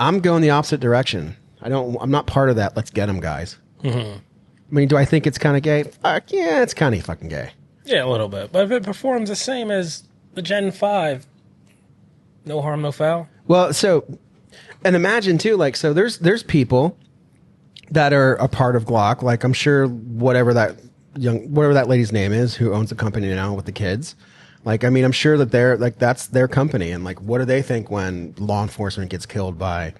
I'm going the opposite direction. I'm not part of that. Let's get them, guys. Mm-hmm. I mean, do I think it's kind of gay? Fuck yeah, it's kind of fucking gay. Yeah, a little bit. But if it performs the same as the Gen 5, no harm, no foul. Well, and imagine too, there's people that are a part of Glock, like I'm sure whatever that lady's name is who owns the company now with the kids. I'm sure that that's their company, and what do they think when law enforcement gets killed by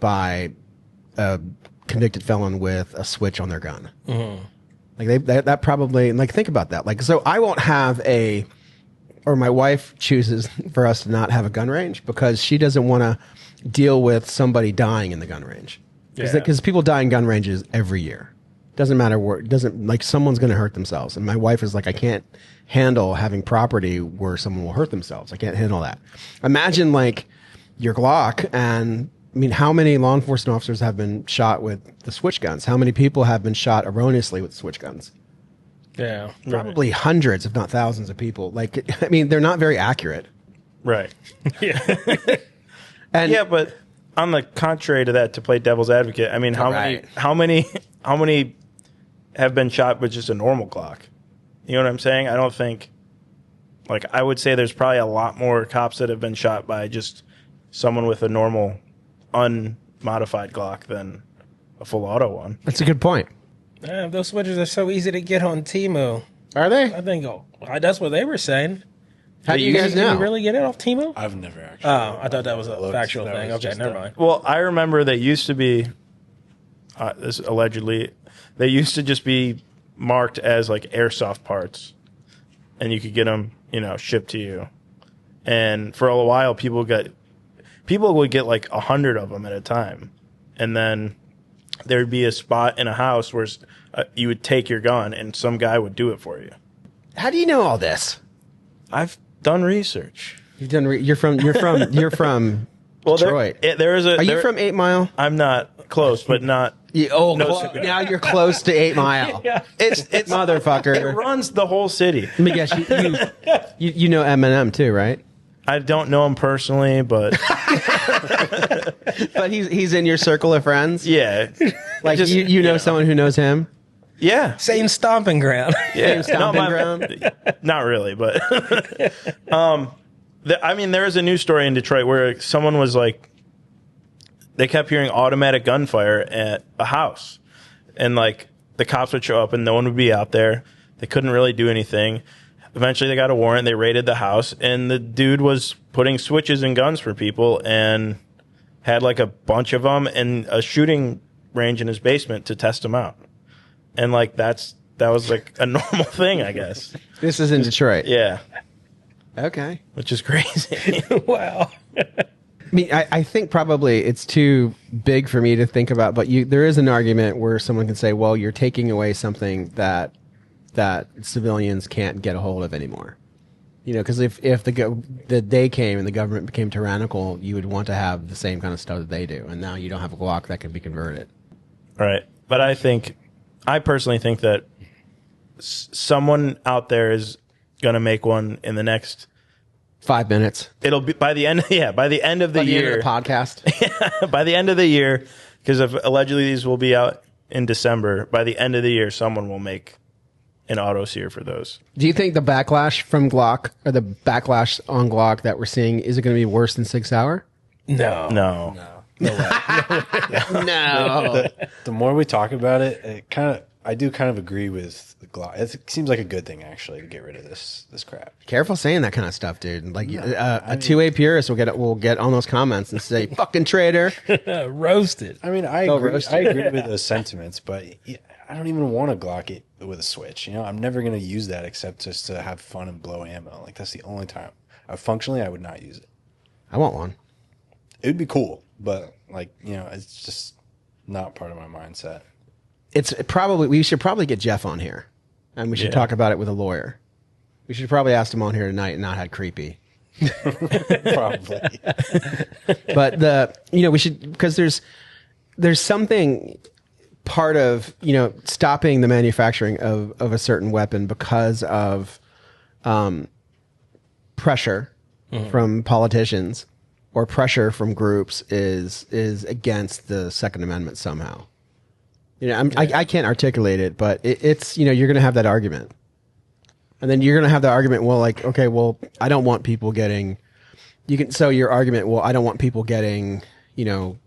a convicted felon with a switch on their gun? Mm-hmm. That probably, think about that. So I won't have or my wife chooses for us to not have a gun range because she doesn't want to deal with somebody dying in the gun range. Because people die in gun ranges every year. Doesn't matter where. Someone's going to hurt themselves. And my wife is like, I can't handle having property where someone will hurt themselves. I can't handle that. Imagine your Glock, and how many law enforcement officers have been shot with the switch guns? How many people have been shot erroneously with switch guns? Yeah. Probably hundreds, if not thousands of people. They're not very accurate. Right. Yeah. And yeah, but on the contrary to that, to play devil's advocate, how many have been shot with just a normal Glock? You know what I'm saying? I don't think, I would say there's probably a lot more cops that have been shot by just someone with a normal, unmodified Glock than a full auto one. That's a good point. Those switches are so easy to get on Temu. Are they? I think that's what they were saying. How do you guys know? Can you really get it off Temu? I've never actually. Oh, I thought that was a factual thing. Okay, never mind. Well, I remember they used to be, this allegedly, they used to just be marked as airsoft parts, and you could get them, shipped to you. And for a while, people would get 100 of them at a time, and then there'd be a spot in a house where you would take your gun, and some guy would do it for you. How do you know all this? I've done research. You've done. You're from Detroit. There is a. Are you from 8 Mile? I'm not close, but not. Now you're close to 8 Mile. Yeah. It's Motherfucker. It runs the whole city. Let me guess. You know Eminem too, right? I don't know him personally, but But he's in your circle of friends. yeah, Like Just, you know someone who knows him. yeah, Same stomping ground. yeah. Stomping ground. Not really, but I mean, there is a news story in Detroit where someone was like, they kept hearing automatic gunfire at a house, and like the cops would show up and no one would be out there. They couldn't really do anything. Eventually, they got a warrant. They raided the house, and the dude was putting switches and guns for people, and had like a bunch of them and a shooting range in his basement to test them out. And like that was like a normal thing, I guess. This is in Detroit. Yeah, Okay. which is crazy. Wow. I mean, I think probably it's too big for me to think about, but there is an argument where someone can say, well, you're taking away something that civilians can't get a hold of anymore. You know, because if the day came and the government became tyrannical, you would want to have the same kind of stuff that they do, and now you don't have a Glock that can be converted. Right. But I personally think that someone out there is going to make one in the next 5 minutes. It'll be by the end. Yeah, by the end of the By the end year. of the podcast. By the end of the year, because allegedly these will be out in December. By the end of the year, someone will make an auto sear for those. Do you think the backlash from Glock or the backlash on Glock that we're seeing is it going to be worse than 6 Hour? No. No. The more we talk about it, I do kind of agree with the Glock. It seems like a good thing actually to get rid of this crap. Careful saying that kind of stuff, dude. Like a 2A purist will get on those comments and say, "Fucking traitor." Roasted. I mean, I agree with those sentiments, but I don't even want a Glock with a switch. You know, I'm never going to use that except just to have fun and blow ammo. Like that's the only time. Functionally, I would not use it. I want one. It would be cool, but like, you know, it's just not part of my mindset. We should probably get Jeff on here, and we should talk about it with a lawyer. We should probably ask him on here tonight and not have creepy. Probably. But we should, because there's something part of, stopping the manufacturing of a certain weapon because of pressure from politicians or pressure from groups is against the Second Amendment somehow. I can't articulate it, but it's you're going to have that argument. And then you're going to have the argument, well, like, okay, well, I don't want people getting, your argument, well, I don't want people getting,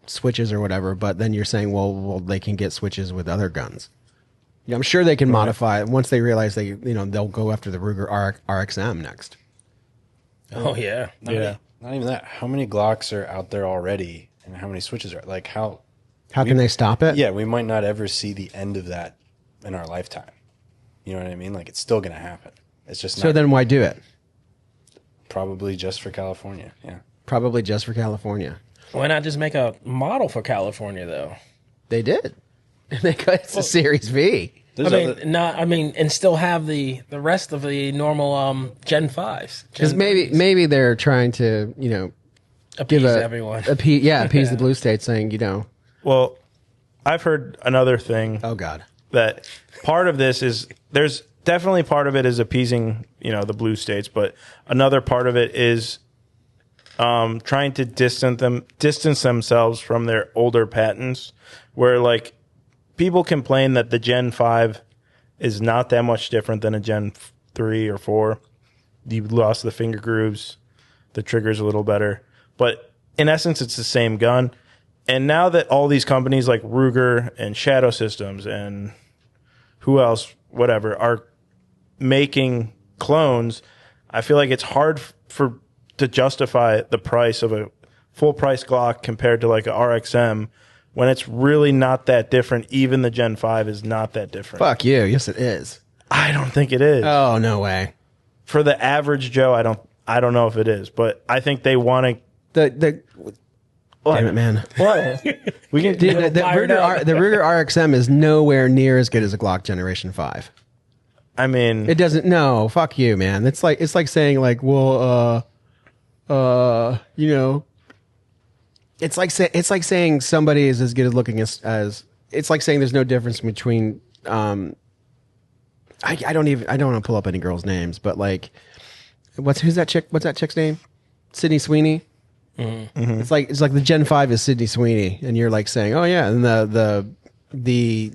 switches or whatever, but then you're saying, well, they can get switches with other guns. I'm sure they can modify it once they realize they'll go after the Ruger RXM next. Oh, yeah. Not even that. How many Glocks are out there already and how many switches are, like, how can they stop it? Yeah, we might not ever see the end of that in our lifetime. You know what I mean? Like, it's still going to happen. It's just not. So then why do it? Probably just for California, yeah. Probably just for California. Why not just make a model for California, though? They did. It's a Series V. And still have the rest of the normal Gen 5s. Because maybe they're trying to, appease everyone. Appease the blue states, saying, Well, I've heard another thing. Oh God. That part of this is there's definitely part of it is appeasing, the blue states, but another part of it is trying to distance themselves from their older patents, where like people complain that the Gen 5 is not that much different than a Gen 3 or 4. You lost the finger grooves, the trigger's a little better, but in essence, it's the same gun. And now that all these companies like Ruger and Shadow Systems and who else, whatever, are making clones, I feel like it's hard to justify the price of a full price Glock compared to like a RXM when it's really not that different. Even the Gen 5 is not that different. Fuck you. Yes, it is. I don't think it is. Oh, no way. For the average Joe, I don't know if it is, but I think they want to. Damn it, man. What? We can the Ruger RXM is nowhere near as good as a Glock Generation 5. I mean, it doesn't. No, fuck you, man. It's like saying like, well, It's like saying somebody is as good at looking as it's like saying there's no difference between I don't want to pull up any girls' names, but like what's that chick's name? Sydney Sweeney. Mm-hmm. It's like the Gen 5 is Sydney Sweeney, and you're like saying, oh yeah, and the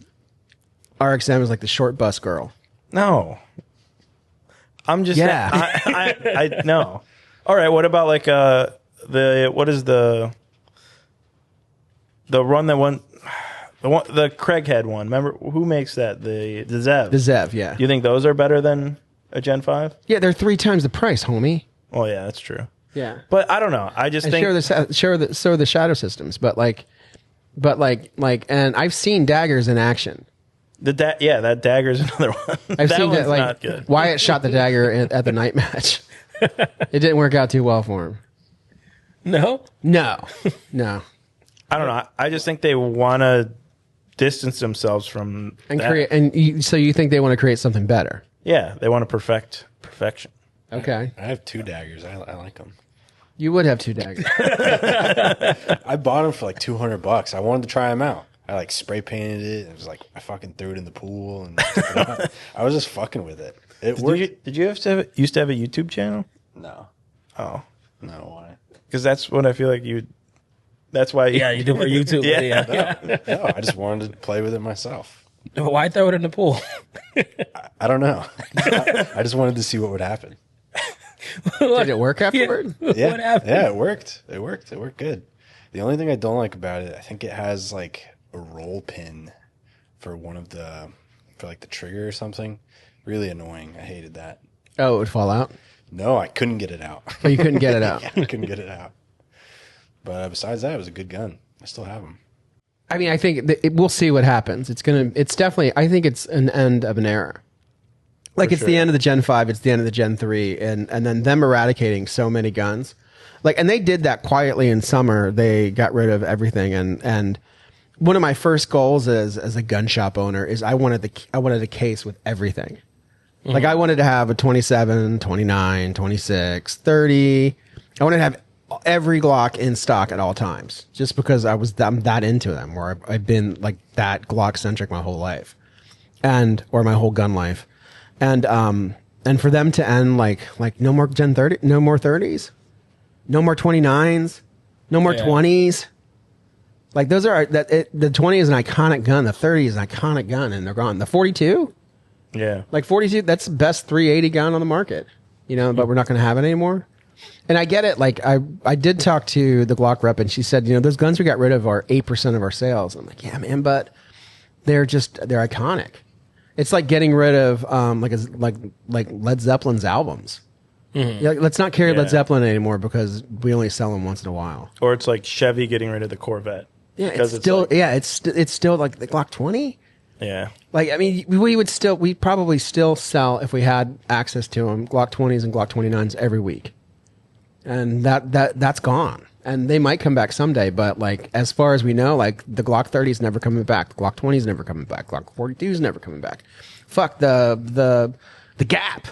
RXM is like the short bus girl. No, I'm just saying, I no. All right, what about like what is the run that won the Craighead one? Remember who makes that? The Zev. The Zev, yeah. Do you think those are better than a Gen 5? Yeah, they're 3 times the price, homie. Oh yeah, that's true. Yeah, but I don't know. I just think so are the shadow systems, but and I've seen daggers in action. That dagger's another one. I've that seen one's that. Like not good. Wyatt shot the dagger at the night match. It didn't work out too well for him. No. I don't know. I just think they want to distance themselves from and that. create. So you think they want to create something better? Yeah, they want to perfection. Okay. I have 2 daggers. I like them. You would have 2 daggers. I bought them for like $200. I wanted to try them out. I like spray painted it. It was like I fucking threw it in the pool, and I was just fucking with it. It worked. Did you used to have a YouTube channel? No. Oh No, why? because that's what I feel like you. That's why. Yeah, you do for YouTube. Yeah. Yeah. No, I just wanted to play with it myself. Why throw it in the pool? I don't know. I just wanted to see what would happen. Did it work afterward? Yeah. What happened? Yeah, it worked. It worked good. The only thing I don't like about it, I think it has like a roll pin for like the trigger or something. Really annoying. I hated that. Oh, it would fall out. No, I couldn't get it out. Oh, you couldn't get it out. Yeah, I couldn't get it out. But besides that, it was a good gun. I still have them. I mean, I think we'll see what happens. It's definitely. I think it's an end of an era. Like it's the end of the Gen 5, it's the end of the Gen 3, and then them eradicating so many guns. Like, and they did that quietly in summer. They got rid of everything, and one of my first goals as a gun shop owner is I wanted a case with everything. Mm-hmm. Like I wanted to have a 27, 29, 26, 30. I wanted to have every Glock in stock at all times, just because I'm that into them, or I've been like that Glock centric my whole life, or my whole gun life. And for them to end like no more Gen 30, no more 30s, no more 29s, no more 20s. Like those are the 20 is an iconic gun, the 30 is an iconic gun, and they're gone. The 42, Yeah. like 42, that's the best 380 gun on the market, but we're not going to have it anymore. And I get it. Like I did talk to the Glock rep, and she said, those guns we got rid of are 8% of our sales. I'm like, yeah, man, but they're iconic. It's like getting rid of like Led Zeppelin's albums. Mm-hmm. Yeah, let's not carry Led Zeppelin anymore because we only sell them once in a while. Or it's like Chevy getting rid of the Corvette. Yeah, it's still like the Glock 20. Yeah. Like, I mean, we'd probably still sell, if we had access to them, Glock 20s and Glock 29s every week. And that's gone. And they might come back someday, but like as far as we know, like the Glock 30 is never coming back, the Glock 20 is never coming back, Glock 42 is never coming back. Fuck the Gap.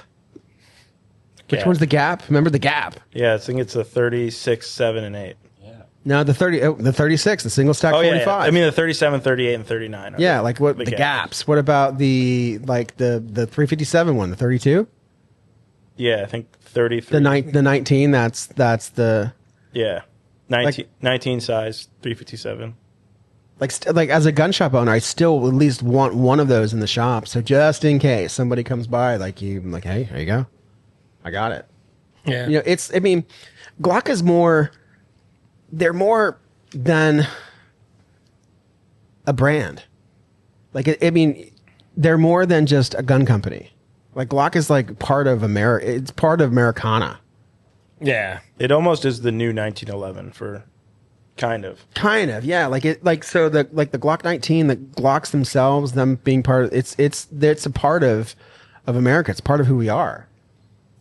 Which one's the Gap? Remember the Gap? Yeah, I think it's the 36, 7, and 8. Yeah. No, the 36, the single stack 45. Yeah. I mean the 37, 38, and 39. Yeah, like what the Gaps. What about the 357 one, the 32? Yeah, I think 33. The 19. That's the. Yeah. 19 size 357. Like as a gun shop owner, I still at least want one of those in the shop. So just in case somebody comes by, I'm like, hey, here you go, I got it. Yeah, I mean, Glock is more. They're more than a brand. Like I mean, they're more than just a gun company. Like Glock is like part of America. It's part of Americana. yeah. It almost is the new 1911 for kind of. Yeah. Like the Glock 19, the Glocks themselves, them being part of it's a part of America. It's part of who we are.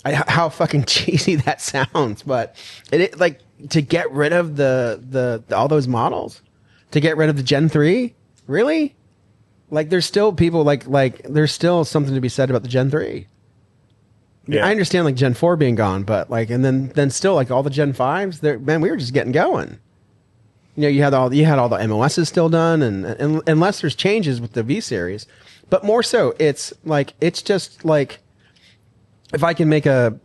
How fucking cheesy that sounds, but it like to get rid of the all those models, to get rid of the Gen 3, really? Like there's still people like there's still something to be said about the Gen 3. Yeah. I understand like Gen 4 being gone, but like and then still like all the Gen 5s, man, we were just getting going. You know, you had all the MOSs still done, and unless there's changes with the V series, but more so, it's just like, if I can make a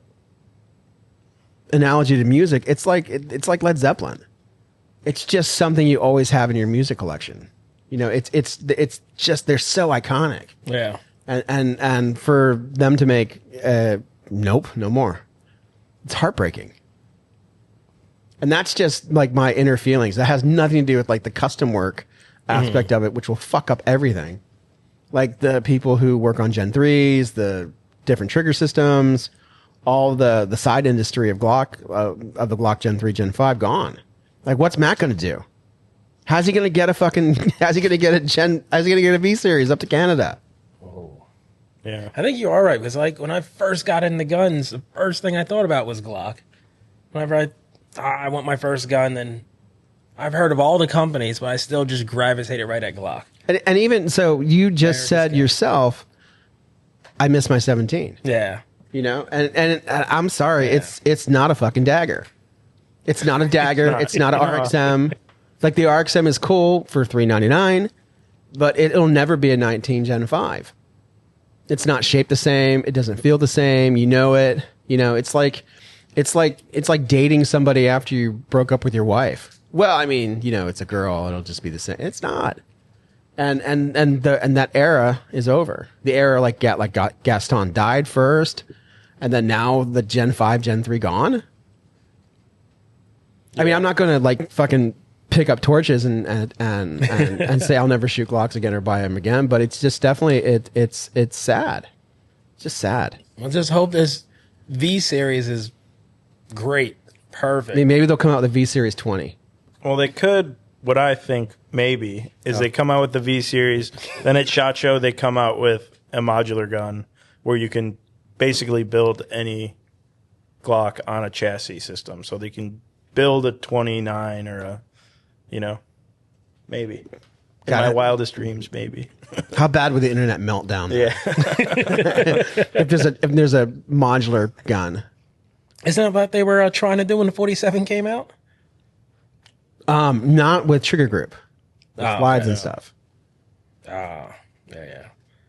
analogy to music, it's like Led Zeppelin. It's just something you always have in your music collection. You know, it's just, they're so iconic. Yeah. And for them to make nope, no more. It's heartbreaking. And that's just like my inner feelings. That has nothing to do with like the custom work aspect of it, which will fuck up everything. Like the people who work on Gen 3s, the different trigger systems, all the side industry of Glock, of the Glock Gen 3, Gen 5 gone. Like, what's Matt going to do? How's he going to get a V series up to Canada? Yeah. I think you are right, because like when I first got into guns, the first thing I thought about was Glock. Whenever I want my first gun, then I've heard of all the companies, but I still just gravitated right at Glock. And even so, you just said yourself, I miss my 17. Yeah. You know, and I'm sorry, it's not a fucking dagger. It's not a dagger. It's not an RXM. Like, the RXM is cool for $399, but it'll never be a 19 Gen 5. It's not shaped the same. It doesn't feel the same. You know it. You know, it's like dating somebody after you broke up with your wife. Well, I mean, you know, it's a girl. It'll just be the same. It's not. And that era is over. The era like Gaston died first, and then now the Gen 5, Gen 3 gone. I mean, I'm not going to like fucking pick up torches and say I'll never shoot Glocks again or buy them again, but it's just definitely it's sad. It's just sad. I just hope this V series is great, perfect. I mean, maybe they'll come out with the V Series 20. Well, they could. What I think maybe is they come out with the V series, then at SHOT Show they come out with a modular gun where you can basically build any Glock on a chassis system, so they can build a 29 or a, you know, maybe. In my wildest dreams, maybe. How bad would the internet melt down? Yeah. if there's a modular gun. Isn't that what they were trying to do when the 47 came out? Not with trigger group, with slides and stuff. Yeah.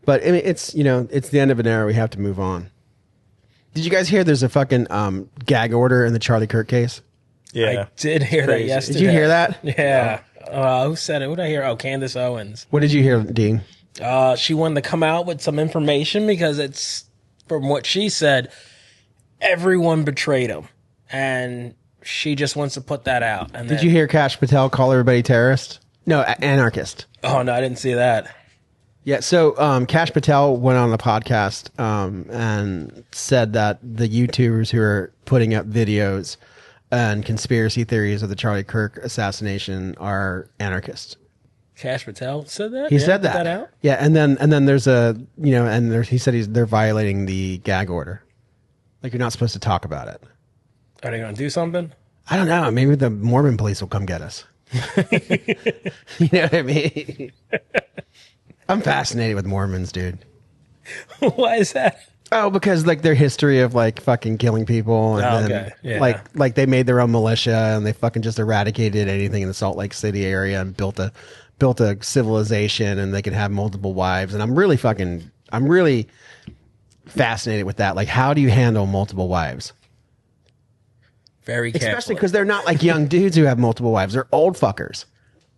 But I mean, it's, you know, it's the end of an era. We have to move on. Did you guys hear there's a fucking gag order in the Charlie Kirk case? Yeah. I did hear that yesterday. Did you hear that? Yeah. Who said it? What did I hear? Oh, Candace Owens. What did you hear, Dean? She wanted to come out with some information because it's, from what she said, everyone betrayed him. And she just wants to put that out. And Did you hear Kash Patel call everybody terrorist? No, anarchist. Oh, no, I didn't see that. Yeah, so Kash Patel went on a podcast and said that the YouTubers who are putting up videos and conspiracy theories of the Charlie Kirk assassination are anarchists. Kash Patel said that? He said that. Put that out? Yeah, and then there's a, you know, and he said they're violating the gag order. Like, you're not supposed to talk about it. Are they going to do something? I don't know. Maybe the Mormon police will come get us. You know what I mean? I'm fascinated with Mormons, dude. Why is that? Oh, because like their history of like fucking killing people, and then like they made their own militia and they fucking just eradicated anything in the Salt Lake City area and built a civilization, and they could have multiple wives. And I'm really fascinated with that. Like, how do you handle multiple wives? Very carefully. Especially because they're not like young dudes who have multiple wives. They're old fuckers.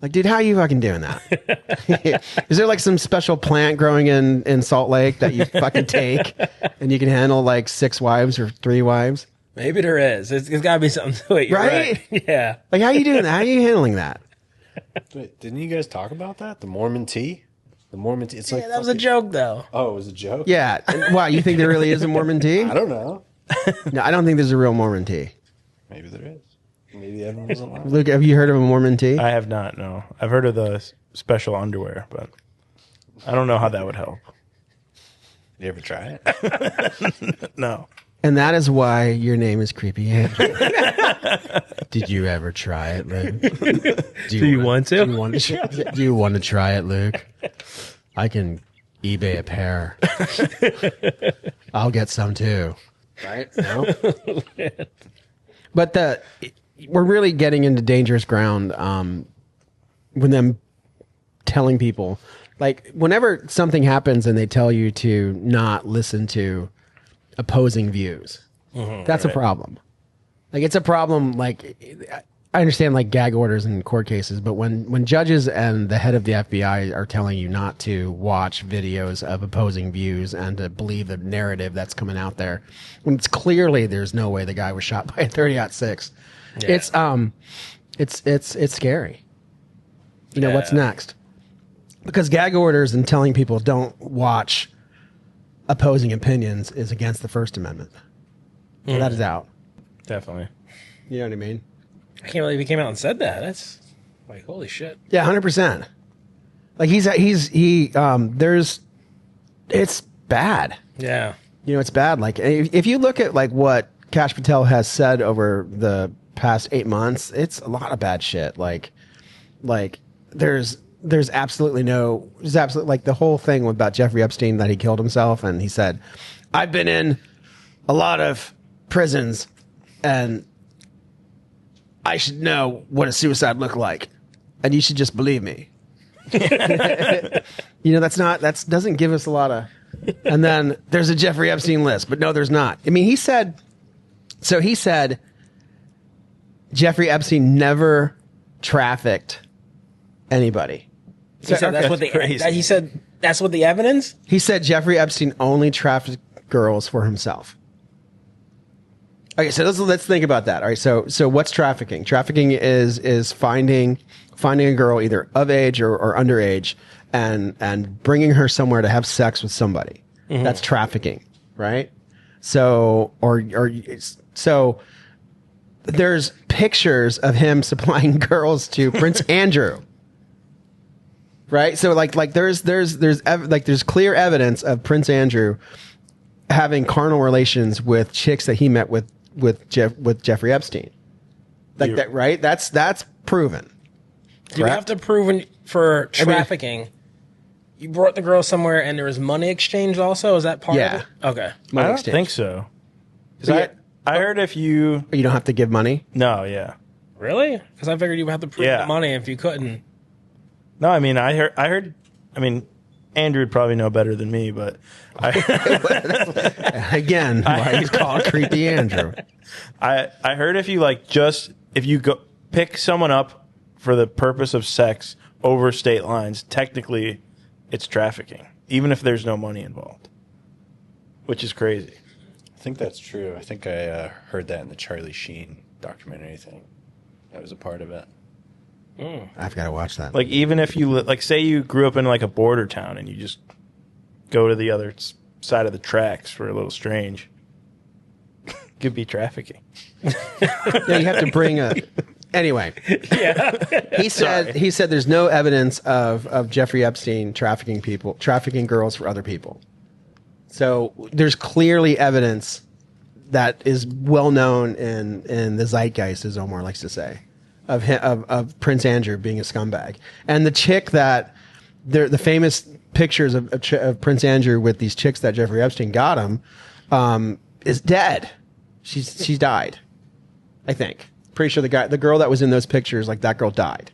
Like, dude, how are you fucking doing that? Is there like some special plant growing in Salt Lake that you fucking take and you can handle like 6 wives or 3 wives? Maybe there is. There's got to be something to it. Right? Yeah. Like, how are you doing that? How are you handling that? Wait, didn't you guys talk about that? The Mormon tea? The Mormon tea. It's like that was a joke, though. Oh, it was a joke? Yeah. Why? You think there really is a Mormon tea? I don't know. No, I don't think there's a real Mormon tea. Maybe there is. Maybe everyone doesn't like it. Luke, have you heard of a Mormon tea? I have not, no. I've heard of the special underwear, but I don't know how that would help. You ever try it? No. And that is why your name is Creepy Andrew. Did you ever try it, Luke? Do you want to? Do you want to try it, Luke? I can eBay a pair. I'll get some too. Right? No? But we're really getting into dangerous ground when them telling people, like, whenever something happens and they tell you to not listen to opposing views, that's a problem. Like, it's a problem. Like, I understand like gag orders in court cases, but when judges and the head of the FBI are telling you not to watch videos of opposing views and to believe the narrative that's coming out there, when it's clearly there's no way the guy was shot by a 30-06, it's scary. You know, what's next? Because gag orders and telling people don't watch opposing opinions is against the First Amendment. So that is out. Definitely. You know what I mean? I can't believe he came out and said that. That's like, holy shit. Yeah, 100%. Like it's bad. Yeah. You know, it's bad. Like, if you look at like what Kash Patel has said over the past 8 months, it's a lot of bad shit. Like there's absolutely like the whole thing about Jeffrey Epstein, that he killed himself, and he said, I've been in a lot of prisons and I should know what a suicide looked like, and you should just believe me. You know, that doesn't give us a lot of. And then there's a Jeffrey Epstein list, but no, there's not. I mean, he said Jeffrey Epstein never trafficked anybody. He said that's what he said that's what the evidence? He said Jeffrey Epstein only trafficked girls for himself. Okay, so let's think about that. All right, so what's trafficking? Trafficking is finding a girl either of age or underage and bringing her somewhere to have sex with somebody. Mm-hmm. That's trafficking, right? So so there's pictures of him supplying girls to Prince Andrew. Right? So like there's clear evidence of Prince Andrew having carnal relations with chicks that he met with Jeffrey Epstein. Like that, right? That's proven. Do you have to prove for trafficking? You brought the girl somewhere and there was money exchange also? Is that part of it? Okay. I don't think so. I heard if you don't have to give money? No, yeah. Really? Because I figured you would have to prove the money if you couldn't. No, I mean, I heard, Andrew would probably know better than me, but again, why he's called Creepy Andrew. I heard if you if you go pick someone up for the purpose of sex over state lines, technically it's trafficking, even if there's no money involved, which is crazy. I think that's true. I think I heard that in the Charlie Sheen documentary thing. That was a part of it. I've got to watch that. Like, even if you say you grew up in like a border town and you just go to the other side of the tracks for a little strange, could be trafficking. Yeah, you have to bring a. Anyway, he said there's no evidence of Jeffrey Epstein trafficking girls for other people. So there's clearly evidence that is well known in the zeitgeist, as Omar likes to say, of Prince Andrew being a scumbag. And the chick that the famous pictures of Prince Andrew with these chicks that Jeffrey Epstein got him is dead. She's died, I think. Pretty sure the girl that was in those pictures, like, that girl died.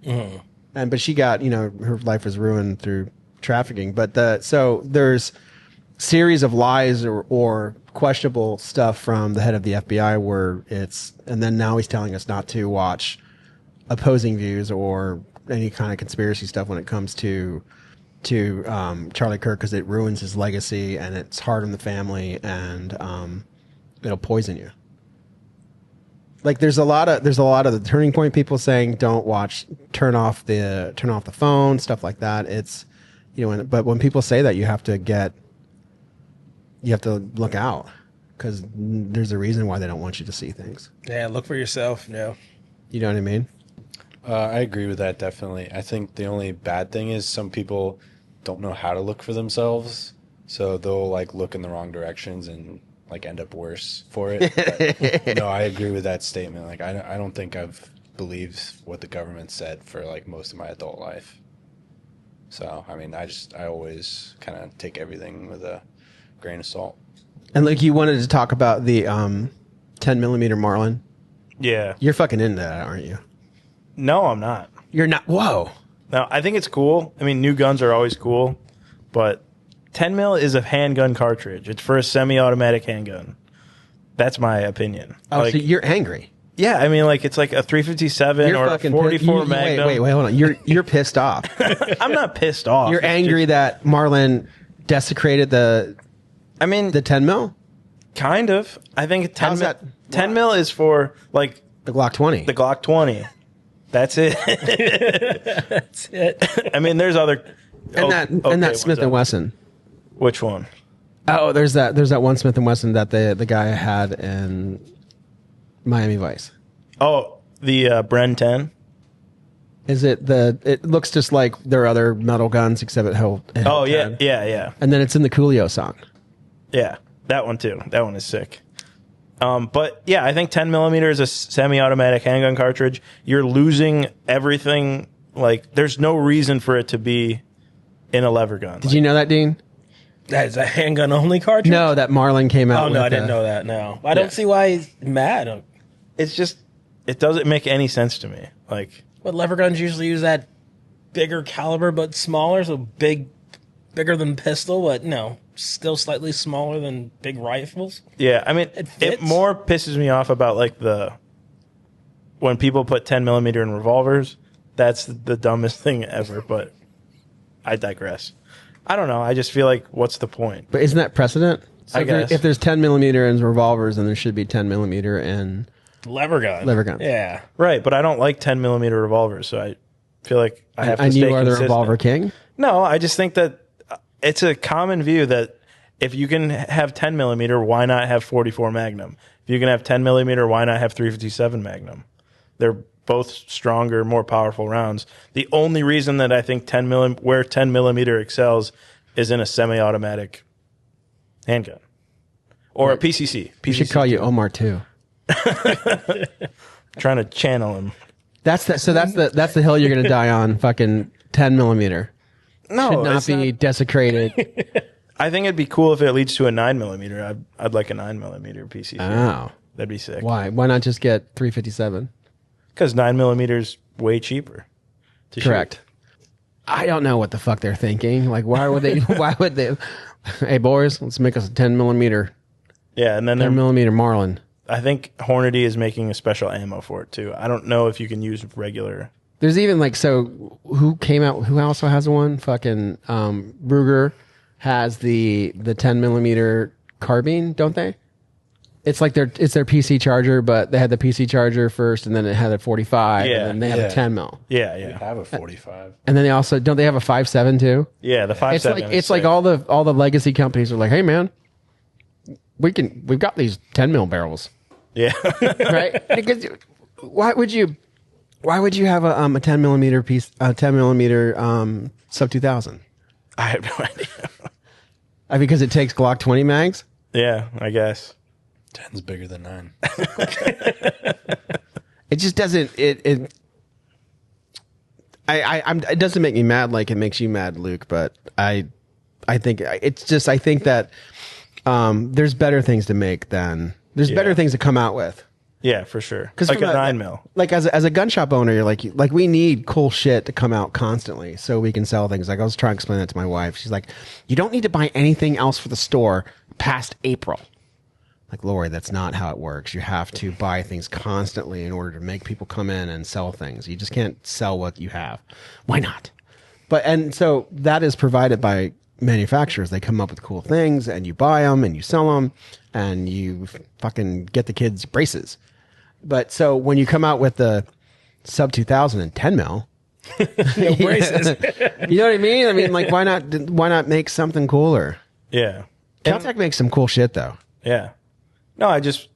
Mm-hmm. But she got, her life was ruined through trafficking. But so there's series of lies or questionable stuff from the head of the FBI and then now he's telling us not to watch opposing views or any kind of conspiracy stuff when it comes to Charlie Kirk, because it ruins his legacy and it's hard on the family and it'll poison you. Like, there's a lot of the Turning Point people saying don't watch, turn off the phone, stuff like that. It's but when people say that, you have to look out, because there's a reason why they don't want you to see things. Yeah, look for yourself. No, you know what I mean? I agree with that, definitely. I think the only bad thing is some people don't know how to look for themselves, so they'll look in the wrong directions and end up worse for it. But, no, I agree with that statement. I don't think I've believed what the government said for most of my adult life. So I always kind of take everything with a grain of salt. And you wanted to talk about the 10 millimeter Marlin. Yeah, you're fucking into that, aren't you? No, I'm not. You're not. Whoa. Now, I think it's cool. I mean, new guns are always cool, but 10 mil is a handgun cartridge. It's for a semi-automatic handgun. That's my opinion. Oh, like, so you're angry. yeah, I mean, like it's like a 357 You're or a fucking 44 Magnum. Wait, hold on. You're pissed off. I'm not pissed off. You're It's angry that Marlon desecrated the I mean, 10 mil, kind of. I think 10 How's mil, that? 10 mil is for like the Glock 20. the Glock 20. That's it. That's it. I mean, there's other and that Smith and Wesson. Which one? Oh, there's that one Smith and Wesson that the guy had in Miami Vice. Oh, the Bren 10. Is it it looks just like their other metal guns except it held Oh 10. yeah. And then it's in the Coolio song. Yeah, that one too. That one is sick. But yeah, I think 10 millimeter is a semi-automatic handgun cartridge. You're losing everything. Like, there's no reason for it to be in a lever gun. Did you know that, Dean? That is a handgun only cartridge? No, that Marlin came out. Oh, no, with I didn't know that. No. I don't see why he's mad. It's just, it doesn't make any sense to me. Like, But lever guns usually use that bigger caliber but smaller, so bigger than pistol, but no, still slightly smaller than big rifles. yeah, I mean, It it fits. more pisses me off about like when people put 10 millimeter in revolvers. That's the dumbest thing ever. But I digress. I don't know. I just feel like, what's the point? But isn't that precedent? So I guess. if there's 10 millimeter in revolvers, then there should be 10 millimeter in Lever gun. lever guns. Yeah. Right, but I don't like 10 millimeter revolvers, so I feel like I have to And stay you are the consistent. revolver king? No, I just think that it's a common view that if you can have 10 millimeter, why not have 44 Magnum? If you can have 10 millimeter, why not have 357 Magnum? They're both stronger, more powerful rounds. The only reason that I think 10 millimeter excels is in a semi-automatic handgun or a PCC. We should call you Omar too. Trying to channel him. That's the hill you're gonna die on. Fucking 10 millimeter. No, Should not it's be desecrated. I think it'd be cool if it leads to a 9 millimeter. I'd like a 9 millimeter PCC. Oh, That'd be sick. why? Why not just get 357? Because 9 millimeters way cheaper. To shoot. Correct. I don't know what the fuck they're thinking. Like, why would they? Why would they? Hey, boys, let's make us a 10 millimeter. Yeah, and then 10 millimeter Marlin. I think Hornady is making a special ammo for it too. I don't know if you can use regular. There's even like, so who came out? Who also has one? Fucking Ruger has the 10 millimeter carbine, don't they? It's like their PC charger, but they had the PC charger first, and then it had a 45, Yeah, and then they have a 10 mil, Yeah, I yeah, have a 45. and then they also don't they have a 5.7 too? yeah. The 5.7. It's like all the legacy companies are like, hey man, we've got these 10 mil barrels, yeah. right? Because why would you have a 10 millimeter piece, 10 millimeter sub 2000? I have no idea. Because it takes Glock 20 mags. Yeah, I guess. 10's bigger than 9. It just doesn't. It doesn't make me mad like it makes you mad, Luke. But I think it's just. I think that there's better things to make than there's better things to come out with. Yeah, for sure. Because Like a 9 mil. Like as a gun shop owner, you're like we need cool shit to come out constantly so we can sell things. Like I was trying to explain that to my wife. She's like, you don't need to buy anything else for the store past April. Like, Lori, that's not how it works. You have to buy things constantly in order to make people come in and sell things. You just can't sell what you have. Why not? And so that is provided by manufacturers. They come up with cool things and you buy them and you sell them and you fucking get the kids braces. But so when you come out with the sub 2000 and 10 mil, No braces. you know what I mean? I mean, like, why not make something cooler? Yeah. Caltech makes some cool shit though. Yeah. No, I just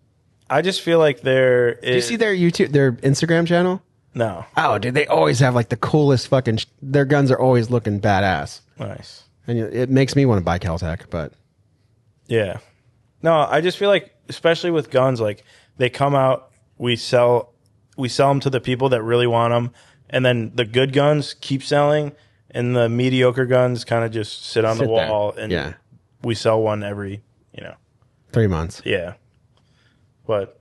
feel like there is. Do you see their Instagram channel? No. Oh, dude, they always have like the coolest fucking. Their guns are always looking badass, Nice. and it makes me want to buy Caltech. But Yeah. No, I just feel like, especially with guns, like they come out, we sell them to the people that really want them, and then the good guns keep selling, and the mediocre guns kind of just sit on the Sit there. wall, and Yeah. we sell one every, 3 months. yeah. But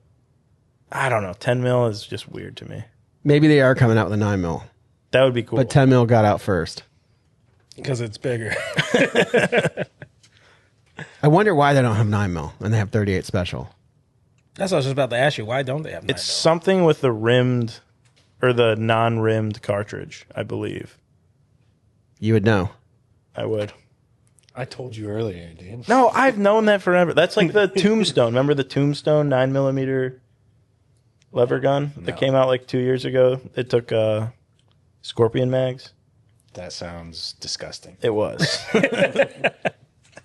I don't know, 10 mil is just weird to me. Maybe they are coming out with a 9 mil. That would be cool. But 10 mil got out first. Because it's bigger. I wonder why they don't have 9 mil and they have 38 special. That's what I was just about to ask you. Why don't they have 9 It's something with the rimmed or the non-rimmed cartridge, I believe. You would know. I would. I told you earlier, dude. No, I've known that forever. That's like the Tombstone. Remember the Tombstone 9mm lever gun that came out like 2 years ago? It took Scorpion mags. That sounds disgusting. It was.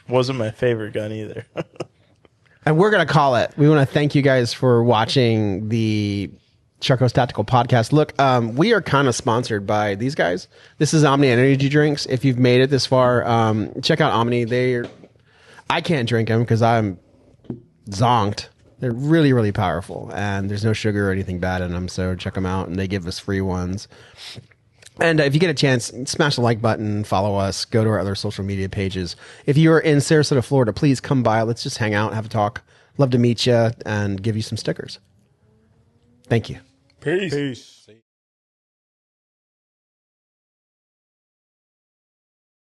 Wasn't my favorite gun either. And we're going to call it. We want to thank you guys for watching the Chucko's Tactical Podcast. Look, we are kind of sponsored by these guys. This is Omni Energy Drinks. If you've made it this far, check out Omni. I can't drink them because I'm zonked. They're really, really powerful, and there's no sugar or anything bad in them, so check them out, and they give us free ones. And if you get a chance, smash the like button, follow us, go to our other social media pages. If you're in Sarasota, Florida, please come by. Let's just hang out, have a talk. Love to meet you and give you some stickers. Thank you. Peace. Peace.